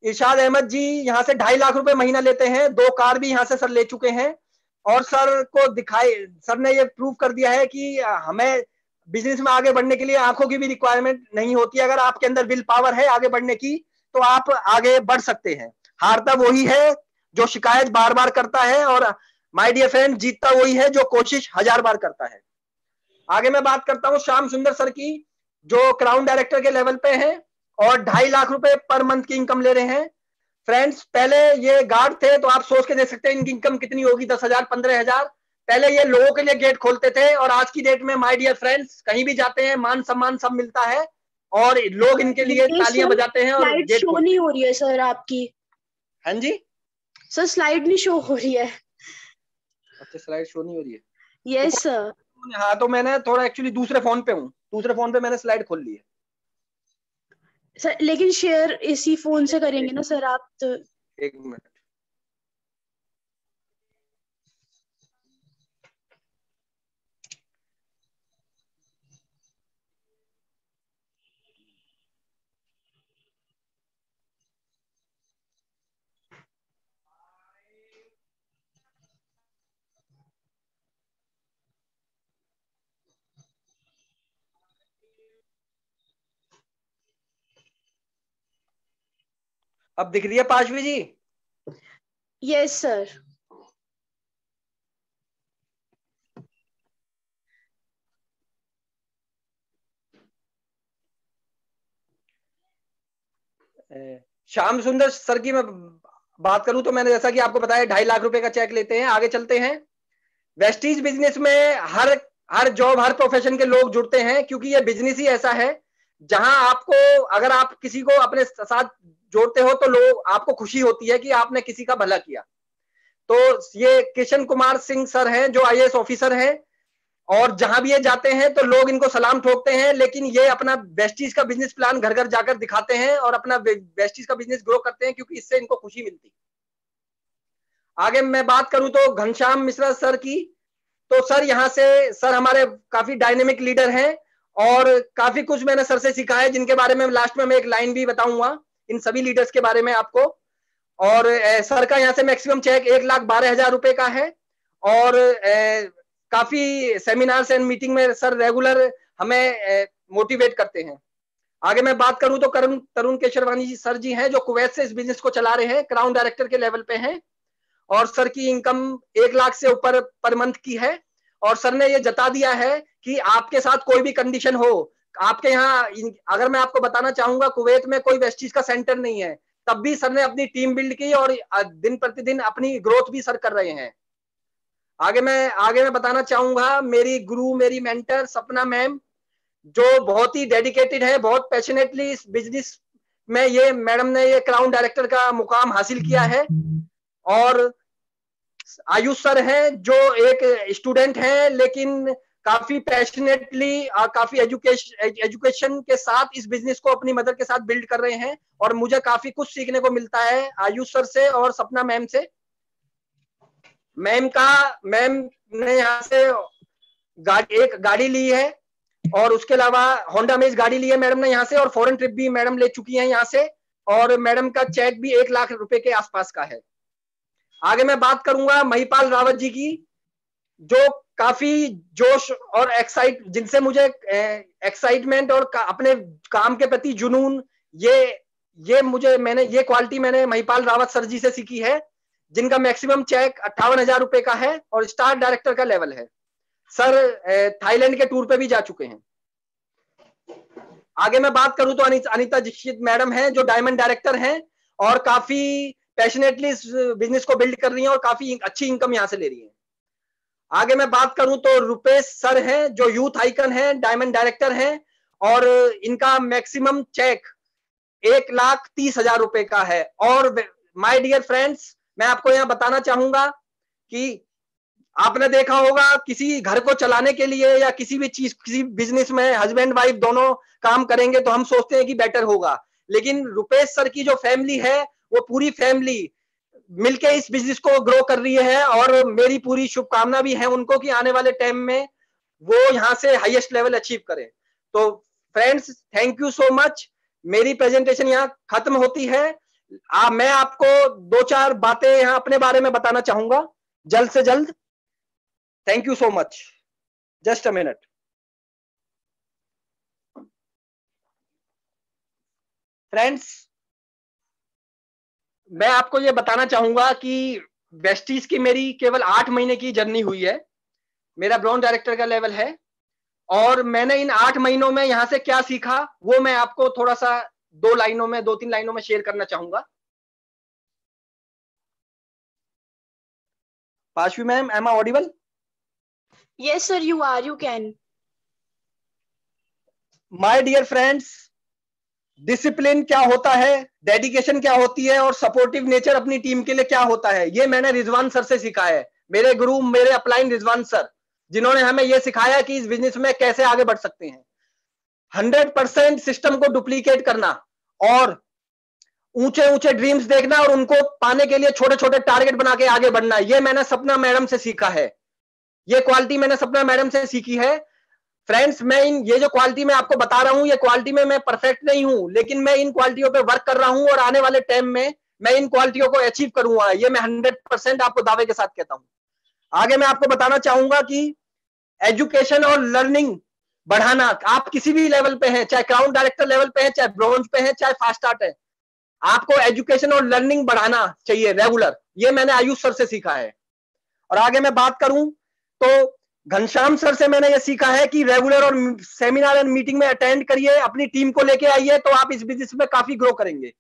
इरशाद अहमद जी यहाँ से 2.5 लाख रुपए महीना लेते हैं। 2 कार भी यहाँ से सर ले चुके हैं। और सर ने ये प्रूव कर दिया है कि हमें बिजनेस में आगे बढ़ने के लिए आंखों की भी रिक्वायरमेंट नहीं होती। अगर आपके अंदर विल पावर है आगे बढ़ने की, तो आप आगे बढ़ सकते हैं। हारता वही है जो शिकायत बार बार करता है, और माय डियर फ्रेंड, जीतता वही है जो कोशिश 1000 बार करता है। आगे मैं बात करता हूँ श्याम सुंदर सर की। जो क्राउन डायरेक्टर के लेवल पे हैं और 2.5 लाख रुपए पर मंथ की इनकम ले रहे हैं। फ्रेंड्स, पहले ये गार्ड थे तो आप सोच के देख सकते हैं इनकी इनकम कितनी होगी, 10,000 15,000। पहले ये लोगों के लिए गेट खोलते थे और आज की डेट में माय डियर फ्रेंड्स कहीं भी जाते हैं मान सम्मान सब मिलता है और लोग इनके लिए तालियां बजाते हैं। और
स्लाइड शो नहीं हो रही है सर आपकी।
हाँ जी
सर, स्लाइड नहीं शो हो रही है।
अच्छा, स्लाइड शो नहीं हो रही है।
Yes sir.
हाँ, तो मैंने थोड़ा एक्चुअली दूसरे फोन पे हूँ, दूसरे फोन पे मैंने स्लाइड खोल ली है
सर, लेकिन शेयर इसी फोन से करेंगे ना सर आप तो।
एक मिनट। अब दिख रही है Parshvi ji?
Yes sir.
Shyam Sundar sir की मैं बात करूं तो मैंने जैसा कि आपको बताया 2.5 लाख रुपए का चेक लेते हैं। आगे चलते हैं। वेस्टीज बिजनेस में हर जॉब हर प्रोफेशन के लोग जुड़ते हैं क्योंकि ये बिजनेस ही ऐसा है जहां आपको, अगर आप किसी को अपने साथ जोड़ते हो तो लोग आपको खुशी होती है कि आपने किसी का भला किया। तो ये किशन कुमार सिंह सर हैं जो IAS ऑफिसर हैं और जहां भी ये जाते हैं तो लोग इनको सलाम ठोकते हैं, लेकिन ये अपना वेस्टीज का बिजनेस प्लान घर घर जाकर दिखाते हैं और अपना वेस्टीज का बिजनेस ग्रो करते हैं क्योंकि इससे इनको खुशी मिलती। आगे मैं बात करूं तो घनश्याम मिश्रा सर की, तो सर यहाँ से सर हमारे काफी डायनेमिक लीडर हैं और काफी कुछ मैंने सर से सीखा है जिनके बारे में लास्ट में मैं एक लाइन भी बताऊंगा इन सभी लीडर्स के बारे में आपको। और सर का यहाँ से मैक्सिमम चेक 1,12,000 रुपए का है और काफी सेमिनार्स एंड मीटिंग में सर रेगुलर हमें मोटिवेट करते हैं। आगे मैं बात करूं तो तरुण केशरवानी जी सर जी हैं जो कुवैत से इस बिजनेस को चला रहे हैं, क्राउन डायरेक्टर के लेवल पे हैं और सर की इनकम 1 लाख से ऊपर पर मंथ की है। और सर ने ये जता दिया है कि आपके साथ कोई भी कंडीशन हो, आपके यहाँ, अगर मैं आपको बताना चाहूंगा कुवैत में कोई वेस्टीज का सेंटर नहीं है, तब भी सर ने अपनी टीम बिल्ड की और दिन प्रतिदिन अपनी ग्रोथ भी सर कर रहे हैं। आगे मैं बताना चाहूंगा मेरी गुरु, मेरी मेंटर सपना मैम जो बहुत ही डेडिकेटेड है, बहुत पैशनेटली इस बिजनेस में ये मैडम ने ये क्राउन डायरेक्टर का मुकाम हासिल किया है। और आयुष सर हैं जो एक स्टूडेंट हैं लेकिन काफी पैशनेटली काफी एजुकेशन के साथ इस बिजनेस को अपनी मदर के साथ बिल्ड कर रहे हैं और मुझे काफी कुछ सीखने को मिलता है आयुष सर से और सपना मैम से। मैम ने यहाँ से एक गाड़ी ली है और उसके अलावा होंडा में गाड़ी ली है मैडम ने यहाँ से, और फॉरेन ट्रिप भी मैडम ले चुकी हैं यहाँ से और मैडम का चेक भी 1 लाख रुपए के आसपास का है। आगे मैं बात करूंगा महिपाल रावत जी की जो काफी जोश और जिनसे मुझे एक्साइटमेंट और अपने काम के प्रति जुनून, मैंने ये क्वालिटी मैंने महिपाल रावत सर जी से सीखी है जिनका मैक्सिमम चेक 58,000 रुपए का है और स्टार डायरेक्टर का लेवल है। सर थाईलैंड के टूर पे भी जा चुके हैं। आगे मैं बात करूं तो अनीता दीक्षित मैडम हैं जो डायमंड डायरेक्टर हैं और काफी पैशनेटली इस बिजनेस को बिल्ड कर रही हैं और काफी अच्छी इनकम यहां से ले रही हैं। आगे मैं बात करूं तो रुपेश सर हैं जो यूथ आइकन हैं, डायमंड डायरेक्टर हैं और इनका मैक्सिमम चेक 1,30,000 रुपए का है। और माय डियर फ्रेंड्स, मैं आपको यहाँ बताना चाहूंगा कि आपने देखा होगा किसी घर को चलाने के लिए या किसी भी चीज, किसी बिजनेस में हस्बैंड वाइफ दोनों काम करेंगे तो हम सोचते हैं कि बेटर होगा, लेकिन रुपेश सर की जो फैमिली है वो पूरी फैमिली मिलके इस बिजनेस को ग्रो कर रही है और मेरी पूरी शुभकामना भी है उनको कि आने वाले टाइम में वो यहाँ से हाईएस्ट लेवल अचीव करें। तो friends, thank you so much. मेरी प्रेजेंटेशन यहाँ खत्म होती है। मैं आपको 2-4 बातें यहाँ अपने बारे में बताना चाहूंगा जल्द से जल्द। Thank you so much. Just a minute. Friends, मैं आपको ये बताना चाहूंगा कि वेस्टीज की मेरी केवल 8 महीने की जर्नी हुई है। मेरा ब्राउन डायरेक्टर का लेवल है और मैंने इन 8 महीनों में यहाँ से क्या सीखा वो मैं आपको थोड़ा सा 2-3 लाइनों में शेयर करना चाहूंगा। Parshvi ma'am, am I audible?
Yes, sir, you are. You can.
My dear friends, discipline क्या होता है, डेडिकेशन क्या होती है और सपोर्टिव नेचर अपनी टीम के लिए क्या होता है, ये मैंने रिजवान सर से सीखा है। मेरे गुरु, मेरे अपलाइन रिजवान सर, जिन्होंने हमें ये सिखाया कि इस बिजनेस में कैसे आगे बढ़ सकते हैं। 100% सिस्टम को डुप्लीकेट करना और ऊंचे ऊंचे ड्रीम्स देखना और उनको पाने के लिए छोटे छोटे टारगेट बना के आगे बढ़ना, ये मैंने सपना मैडम से सीखा है। ये क्वालिटी मैंने सपना मैडम से सीखी है। फ्रेंड्स, मैं ये जो क्वालिटी मैं आपको बता रहा हूं, ये क्वालिटी में मैं परफेक्ट नहीं हूं, लेकिन मैं इन क्वालिटियों पे वर्क कर रहा हूं और आने वाले टाइम में मैं इन क्वालिटियों को अचीव करूंगा, ये मैं 100% आपको दावे के साथ कहता हूं। आगे मैं आपको बताना चाहूंगा कि एजुकेशन और लर्निंग बढ़ाना, आप किसी भी लेवल पे हैं, चाहे क्राउन डायरेक्टर लेवल पे हैं, चाहे ब्रॉन्ज पे हैं, चाहे फास्ट आर्ट है, आपको एजुकेशन और लर्निंग बढ़ाना चाहिए रेगुलर। ये मैंने आयुष सर से सीखा है। और आगे मैं बात करूं तो घनश्याम सर से मैंने ये सीखा है कि रेगुलर और सेमिनार एंड मीटिंग में अटेंड करिए, अपनी टीम को लेके आइए, तो आप इस बिजनेस में काफी ग्रो करेंगे।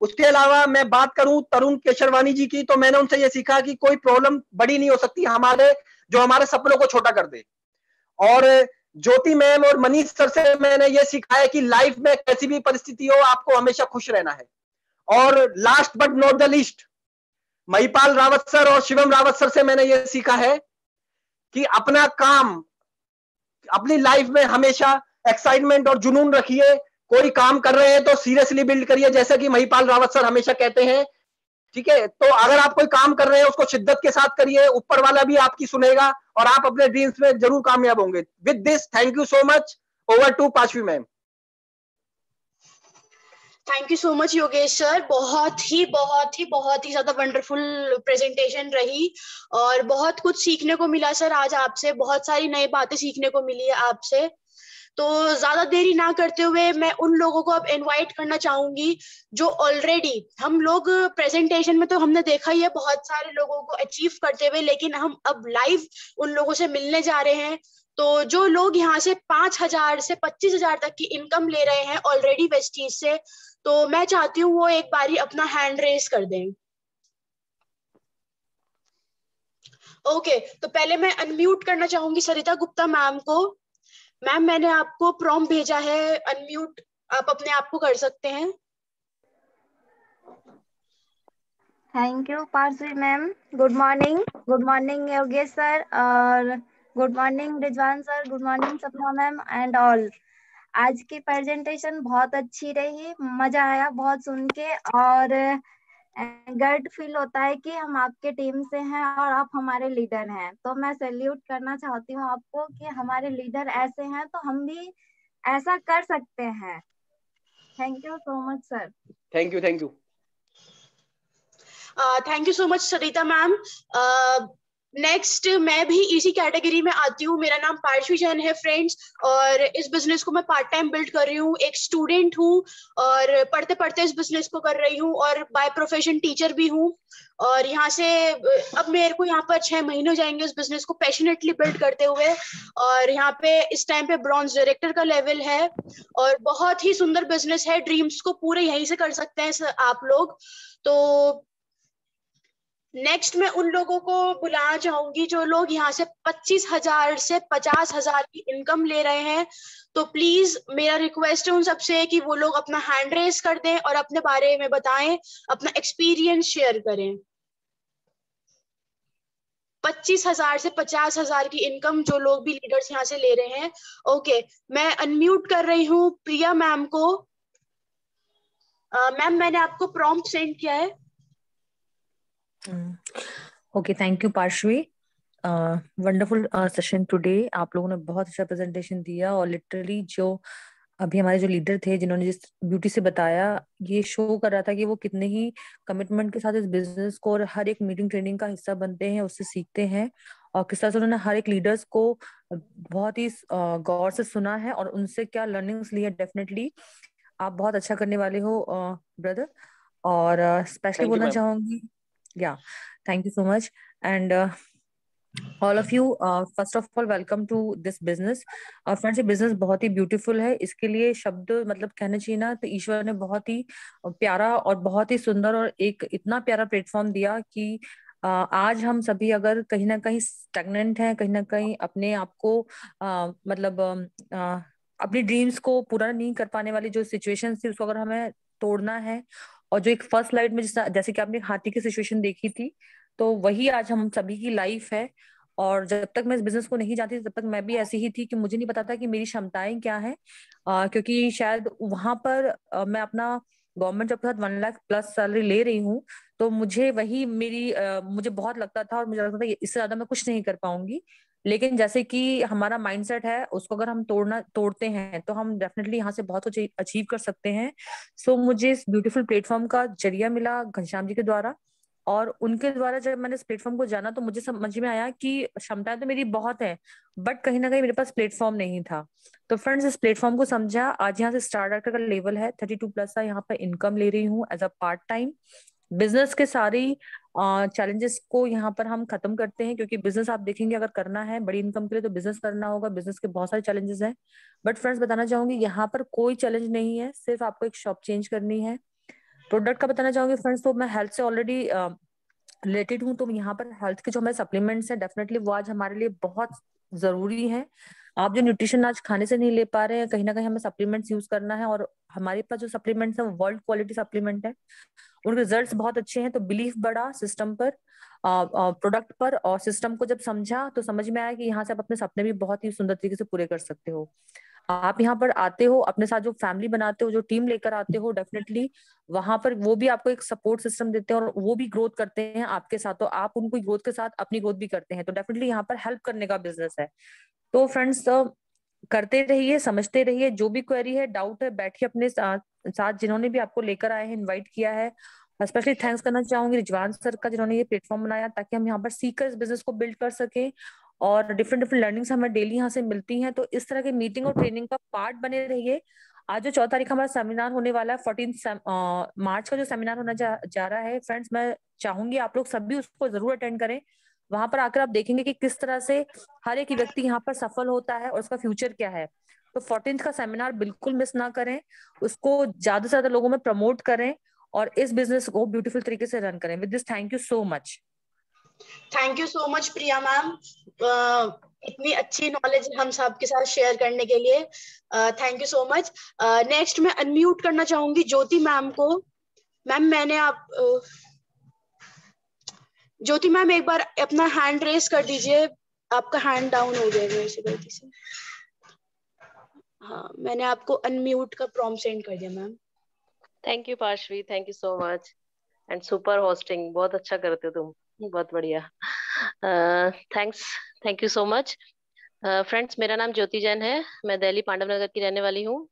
उसके अलावा मैं बात करूं तरुण केशरवानी जी की, तो मैंने उनसे ये सीखा कि कोई प्रॉब्लम बड़ी नहीं हो सकती जो हमारे सपनों को छोटा कर दे। और ज्योति मैम और मनीष सर से मैंने ये सीखा है कि लाइफ में कैसी भी परिस्थिति हो, आपको हमेशा खुश रहना है। और last but not the least, Mahipal Rawat sir और शिवम रावत सर से मैंने ये सीखा है कि अपना काम, अपनी लाइफ में हमेशा एक्साइटमेंट और जुनून रखिए। कोई काम कर रहे हैं तो सीरियसली बिल्ड करिए, जैसे कि महिपाल रावत सर हमेशा कहते हैं। ठीक है, तो अगर आप कोई काम कर रहे हैं उसको शिद्दत के साथ करिए, ऊपर वाला भी आपकी सुनेगा और आप अपने ड्रीम्स में जरूर कामयाब होंगे। With this, thank you so much. Over to Parshvi ma'am.
Thank you so much Yogesh sir, बहुत ही ज्यादा वंडरफुल प्रेजेंटेशन रही और बहुत कुछ सीखने को मिला सर आज आपसे, बहुत सारी नई बातें सीखने को मिली है आपसे। तो ज्यादा देरी ना करते हुए मैं उन लोगों को अब इनवाइट करना चाहूंगी जो ऑलरेडी, हम लोग प्रेजेंटेशन में तो हमने देखा ही है बहुत सारे लोगों को अचीव करते हुए, लेकिन हम अब लाइव उन लोगों से मिलने जा रहे हैं। तो जो लोग यहाँ से 5,000 से 25,000 तक की इनकम ले रहे हैं ऑलरेडी वेस्टीज से, तो मैं चाहती हूँ वो एक बारी अपना हैंड रेस कर दें। ओके, तो पहले मैं अनम्यूट करना चाहूंगी सरिता गुप्ता मैम को। मैम, मैंने आपको प्रॉम्प्ट भेजा है, अनम्यूट आप अपने आप को कर सकते हैं।
Thank you Parshvi ma'am. Good morning Yogesh sir और good morning Rizwan sir, good morning Sapna ma'am and all. आज की प्रेजेंटेशन बहुत अच्छी रही, मजा आया बहुत सुन के और गर्व फील होता है कि हम आपके टीम से हैं और आप हमारे लीडर हैं। तो मैं सैल्यूट करना चाहती हूँ आपको कि हमारे लीडर ऐसे हैं तो हम भी ऐसा कर सकते हैं। Thank you so much sir.
Thank you.
Thank you so much Sarita ma'am. Next मैं भी इसी कैटेगरी में आती हूँ, मेरा नाम पार्श्वी जैन है फ्रेंड्स, और इस बिजनेस को मैं पार्ट टाइम बिल्ड कर रही हूँ। एक स्टूडेंट हूँ और पढ़ते पढ़ते इस बिजनेस को कर रही हूँ और बाय प्रोफेशन टीचर भी हूँ। और यहाँ से अब मेरे को यहाँ पर 6 महीने हो जाएंगे इस बिजनेस को पैशनेटली बिल्ड करते हुए, और यहाँ पे इस टाइम पे ब्रॉन्ज डायरेक्टर का लेवल है और बहुत ही सुंदर बिजनेस है। ड्रीम्स को पूरे यहीं से कर सकते हैं आप लोग। तो नेक्स्ट मैं उन लोगों को बुलाना चाहूंगी जो लोग यहाँ से 25,000 से 50,000 की इनकम ले रहे हैं। तो प्लीज मेरा रिक्वेस्ट है उन सबसे कि वो लोग अपना हैंड रेस कर दें और अपने बारे में बताएं, अपना एक्सपीरियंस शेयर करें। 25,000 से 50,000 की इनकम जो लोग भी लीडर्स यहाँ से ले रहे हैं। ओके, मैं अनम्यूट कर रही हूँ प्रिया मैम को। मैम, मैंने आपको प्रॉम्प्ट सेंड किया है।
Okay, thank you Parshvi. Wonderful session today. आप लोगों ने बहुत अच्छा प्रेजेंटेशन दिया और लिटरली जो अभी हमारे जो लीडर थे जिन्होंने जिस ब्यूटी से बताया, ये शो कर रहा था कि वो कितने ही कमिटमेंट के साथ इस बिजनेस को और हर एक मीटिंग ट्रेनिंग का हिस्सा बनते हैं, उससे सीखते हैं और किस तरह से उन्होंने हर एक लीडर्स को बहुत ही गौर से सुना है और उनसे क्या लर्निंग्स ली है। डेफिनेटली आप बहुत अच्छा करने वाले हो ब्रदर, और स्पेशली बोलना चाहूंगी, या thank you so much. And all of you, first of all welcome to this business. Friends, ये बिजनेस बहुत ही ब्यूटीफुल है। इसके लिए शब्द मतलब कहना चाहिए ना, तो ईश्वर ने बहुत ही प्यारा और बहुत ही सुंदर और एक इतना प्यारा प्लेटफॉर्म दिया कि आज हम सभी अगर कहीं ना कहीं स्टैग्नेंट हैं, कहीं ना कहीं अपने आप को मतलब अपनी ड्रीम्स को पूरा नहीं कर पाने वाली जो सिचुएशन थी, उसको अगर हमें तोड़ना है, और जो एक फर्स्ट स्लाइड में जैसे कि आपने हाथी की सिचुएशन देखी थी, तो वही आज हम सभी की लाइफ है। और जब तक मैं इस बिजनेस को नहीं जानती, तब तक मैं भी ऐसी ही थी कि मुझे नहीं पता था कि मेरी क्षमताएं क्या हैं, क्योंकि शायद वहां पर मैं अपना गवर्नमेंट जॉब के साथ 1 लाख+ सैलरी ले रही हूँ, तो मुझे वही मेरी मुझे बहुत लगता था, और मुझे लगता था इससे ज्यादा मैं कुछ नहीं कर पाऊंगी। लेकिन जैसे कि हमारा माइंडसेट है, उसको अगर हम तोड़ते हैं तो हम डेफिनेटली यहाँ से बहुत कुछ अचीव कर सकते हैं। सो मुझे इस ब्यूटीफुल प्लेटफॉर्म का जरिया मिला घनश्याम जी के द्वारा, और उनके द्वारा जब मैंने इस प्लेटफॉर्म को जाना तो मुझे समझ में आया कि क्षमताएं तो मेरी बहुत है, बट कहीं ना कहीं मेरे पास प्लेटफॉर्म नहीं था। तो फ्रेंड्स, इस प्लेटफॉर्म को समझा। आज यहाँ से स्टार डायरेक्टर का लेवल है 32+ का, यहाँ पर इनकम ले रही हूँ as a part time. Business के सारी चैलेंजेस को यहाँ पर हम खत्म करते हैं, क्योंकि बिजनेस आप देखेंगे अगर करना है बड़ी इनकम के लिए तो बिजनेस करना होगा। बिजनेस के बहुत सारे चैलेंजेस हैं, बट फ्रेंड्स बताना चाहूंगी यहाँ पर कोई चैलेंज नहीं है, सिर्फ आपको एक शॉप चेंज करनी है। प्रोडक्ट का बताना चाहूंगी फ्रेंड्स, तो मैं हेल्थ से ऑलरेडी रिलेटेड हूँ, तो यहाँ पर हेल्थ के जो हमारे सप्लीमेंट्स हैं डेफिनेटली वो आज हमारे लिए बहुत जरूरी है। आप जो न्यूट्रिशन आज खाने से नहीं ले पा रहे हैं, कहीं ना कहीं हमें सप्लीमेंट्स यूज करना है, और हमारे पास जो सप्लीमेंट्स है वो वर्ल्ड क्वालिटी सप्लीमेंट है, उनके रिजल्ट्स बहुत अच्छे हैं। तो बिलीफ बढ़ा सिस्टम पर, प्रोडक्ट पर, और सिस्टम को जब समझा तो समझ में आया कि यहाँ से आप अपने सपने भी बहुत ही सुंदर तरीके से पूरे कर सकते हो। आप यहाँ पर आते हो, अपने साथ जो फैमिली बनाते हो, जो टीम लेकर आते हो, डेफिनेटली वहां पर वो भी आपको एक सपोर्ट सिस्टम देते हैं, और वो भी ग्रोथ करते हैं आपके साथ, तो आप उनको ग्रोथ के साथ अपनी ग्रोथ भी करते हैं। तो डेफिनेटली यहाँ पर हेल्प करने का बिजनेस है। तो फ्रेंड्स, करते रहिए, समझते रहिए, जो भी क्वेरी है, डाउट है, बैठिए अपने साथ जिन्होंने भी आपको लेकर आए हैं, इनवाइट किया है। स्पेशली थैंक्स करना चाहूंगी रिजवान सर का, जिन्होंने ये प्लेटफॉर्म बनाया ताकि हम यहाँ पर सीकर इस बिजनेस को बिल्ड कर सके, और डिफरेंट डिफरेंट लर्निंग्स हमें डेली यहाँ से मिलती हैं। तो इस तरह के मीटिंग और ट्रेनिंग का पार्ट बने रहिए। आज जो 14 तारीख हमारा सेमिनार होने वाला है, 14 मार्च का जो सेमिनार होना जा रहा है फ्रेंड्स, मैं चाहूंगी आप लोग सभी उसको जरूर अटेंड करें। वहां पर आकर आप देखेंगे कि किस तरह से हर एक व्यक्ति यहाँ पर सफल होता है और उसका फ्यूचर क्या है। तो 14 का सेमिनार बिल्कुल मिस ना करें, उसको ज्यादा से ज्यादा लोगों में प्रमोट करें, और इस बिजनेस को ब्यूटीफुल तरीके से रन करें। With this, thank you so much.
Thank you so much Priya ma'am, इतनी अच्छी नॉलेज हम सब के साथ शेयर करने के लिए। Thank you so much. Next मैं अनम्यूट करना चाहूंगी ज्योति मैम को। मैम ज्योति मैम एक बार अपना हैंड रेस कर दीजिए, आपका हैंड डाउन हो गया मेरे से गलती से। हाँ, मैंने आपको अनम्यूट का प्रॉम्प्ट सेंड कर दिया ma'am.
Thank you Parshvi, thank you so much, and super hosting, बहुत अच्छा करते हो तुम, बहुत बढ़िया। Thank you so much. Friends, मेरा नाम ज्योति जैन है, मैं दिल्ली पांडव नगर की रहने वाली हूँ।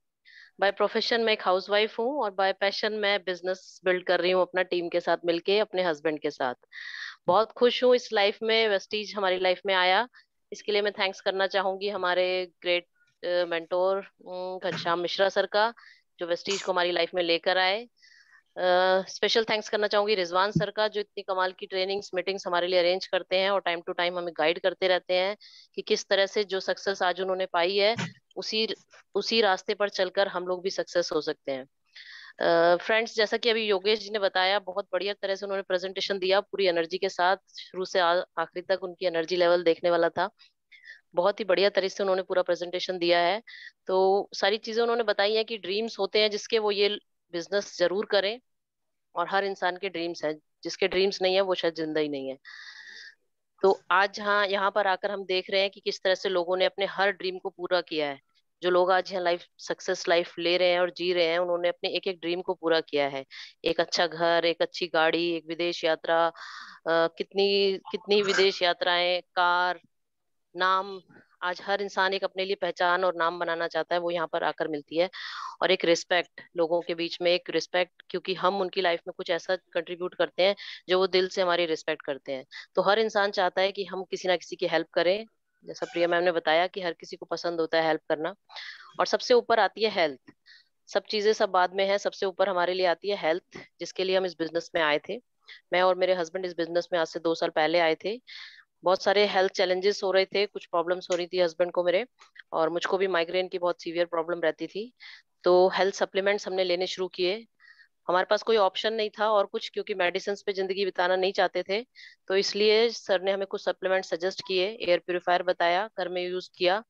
बाय प्रोफेशन मैं एक हाउसवाइफ हूँ, और बाय पैशन मैं बिजनेस बिल्ड कर रही हूँ अपना टीम के साथ मिलके, अपने हस्बैंड के साथ। बहुत खुश हूँ इस लाइफ में, वेस्टीज हमारी लाइफ में आया, इसके लिए मैं थैंक्स करना चाहूंगी हमारे great mentor Ghanshyam Mishra sir का, जो वेस्टीज को हमारी लाइफ में लेकर आए। स्पेशल थैंक्स करना चाहूंगी रिजवान सर का, जो इतनी कमाल की ट्रेनिंग्स मीटिंग्स हमारे लिए अरेंज करते हैं और टाइम टू टाइम हमें गाइड करते रहते हैं कि किस तरह से जो सक्सेस आज उन्होंने पाई है उसी रास्ते पर चलकर हम लोग भी सक्सेस हो सकते हैं। फ्रेंड्स, जैसा कि अभी योगेश जी ने बताया, बहुत बढ़िया तरह से उन्होंने प्रेजेंटेशन दिया, पूरी एनर्जी के साथ, शुरू से आखिरी तक उनकी एनर्जी लेवल देखने वाला था। बहुत ही बढ़िया तरह से उन्होंने पूरा प्रेजेंटेशन दिया है। तो सारी चीजें उन्होंने बताई है कि ड्रीम्स होते हैं जिसके, वो ये बिजनेस जरूर करें, और हर इंसान के ड्रीम्स हैं, जिसके ड्रीम्स नहीं है वो शायद जिंदा ही नहीं है। तो आज यहाँ पर आकर हम देख रहे हैं कि किस तरह से लोगों ने अपने हर ड्रीम को पूरा किया है। जो लोग आज यहाँ सक्सेस लाइफ ले रहे हैं और जी रहे हैं, उन्होंने अपने एक एक ड्रीम को पूरा किया है। एक अच्छा घर, एक अच्छी गाड़ी, एक विदेश यात्रा, कितनी कितनी विदेश यात्राएं, कार, नाम। आज हर इंसान एक अपने लिए पहचान और नाम बनाना चाहता है, वो यहाँ पर आकर मिलती है। और एक रिस्पेक्ट, लोगों के बीच में एक रिस्पेक्ट, क्योंकि हम उनकी लाइफ में कुछ ऐसा कंट्रीब्यूट करते हैं जो वो दिल से हमारी रिस्पेक्ट करते हैं। तो हर इंसान चाहता है कि हम किसी ना किसी की हेल्प करें, जैसा प्रिया मैम ने बताया कि हर किसी को पसंद होता है हेल्प करना। और सबसे ऊपर आती है हेल्थ। सब चीजें सब बाद में है, सबसे ऊपर हमारे लिए आती है हेल्थ, जिसके लिए हम इस बिजनेस में आए थे। मैं और मेरे हस्बैंड इस बिजनेस में आज से 2 साल पहले आए थे। बहुत सारे हेल्थ चैलेंजेस हो रहे थे, कुछ प्रॉब्लम्स हो रही थी हस्बैंड को मेरे, और मुझको भी माइग्रेन की बहुत सीवियर प्रॉब्लम रहती थी। तो हेल्थ सप्लीमेंट्स हमने लेने शुरू किए। हमारे पास कोई ऑप्शन नहीं था और कुछ, क्योंकि मेडिसिन पे जिंदगी बिताना नहीं चाहते थे। तो इसलिए सर ने हमें कुछ सप्लीमेंट सजेस्ट किए, एयर प्योरीफायर बताया, घर में यूज किया।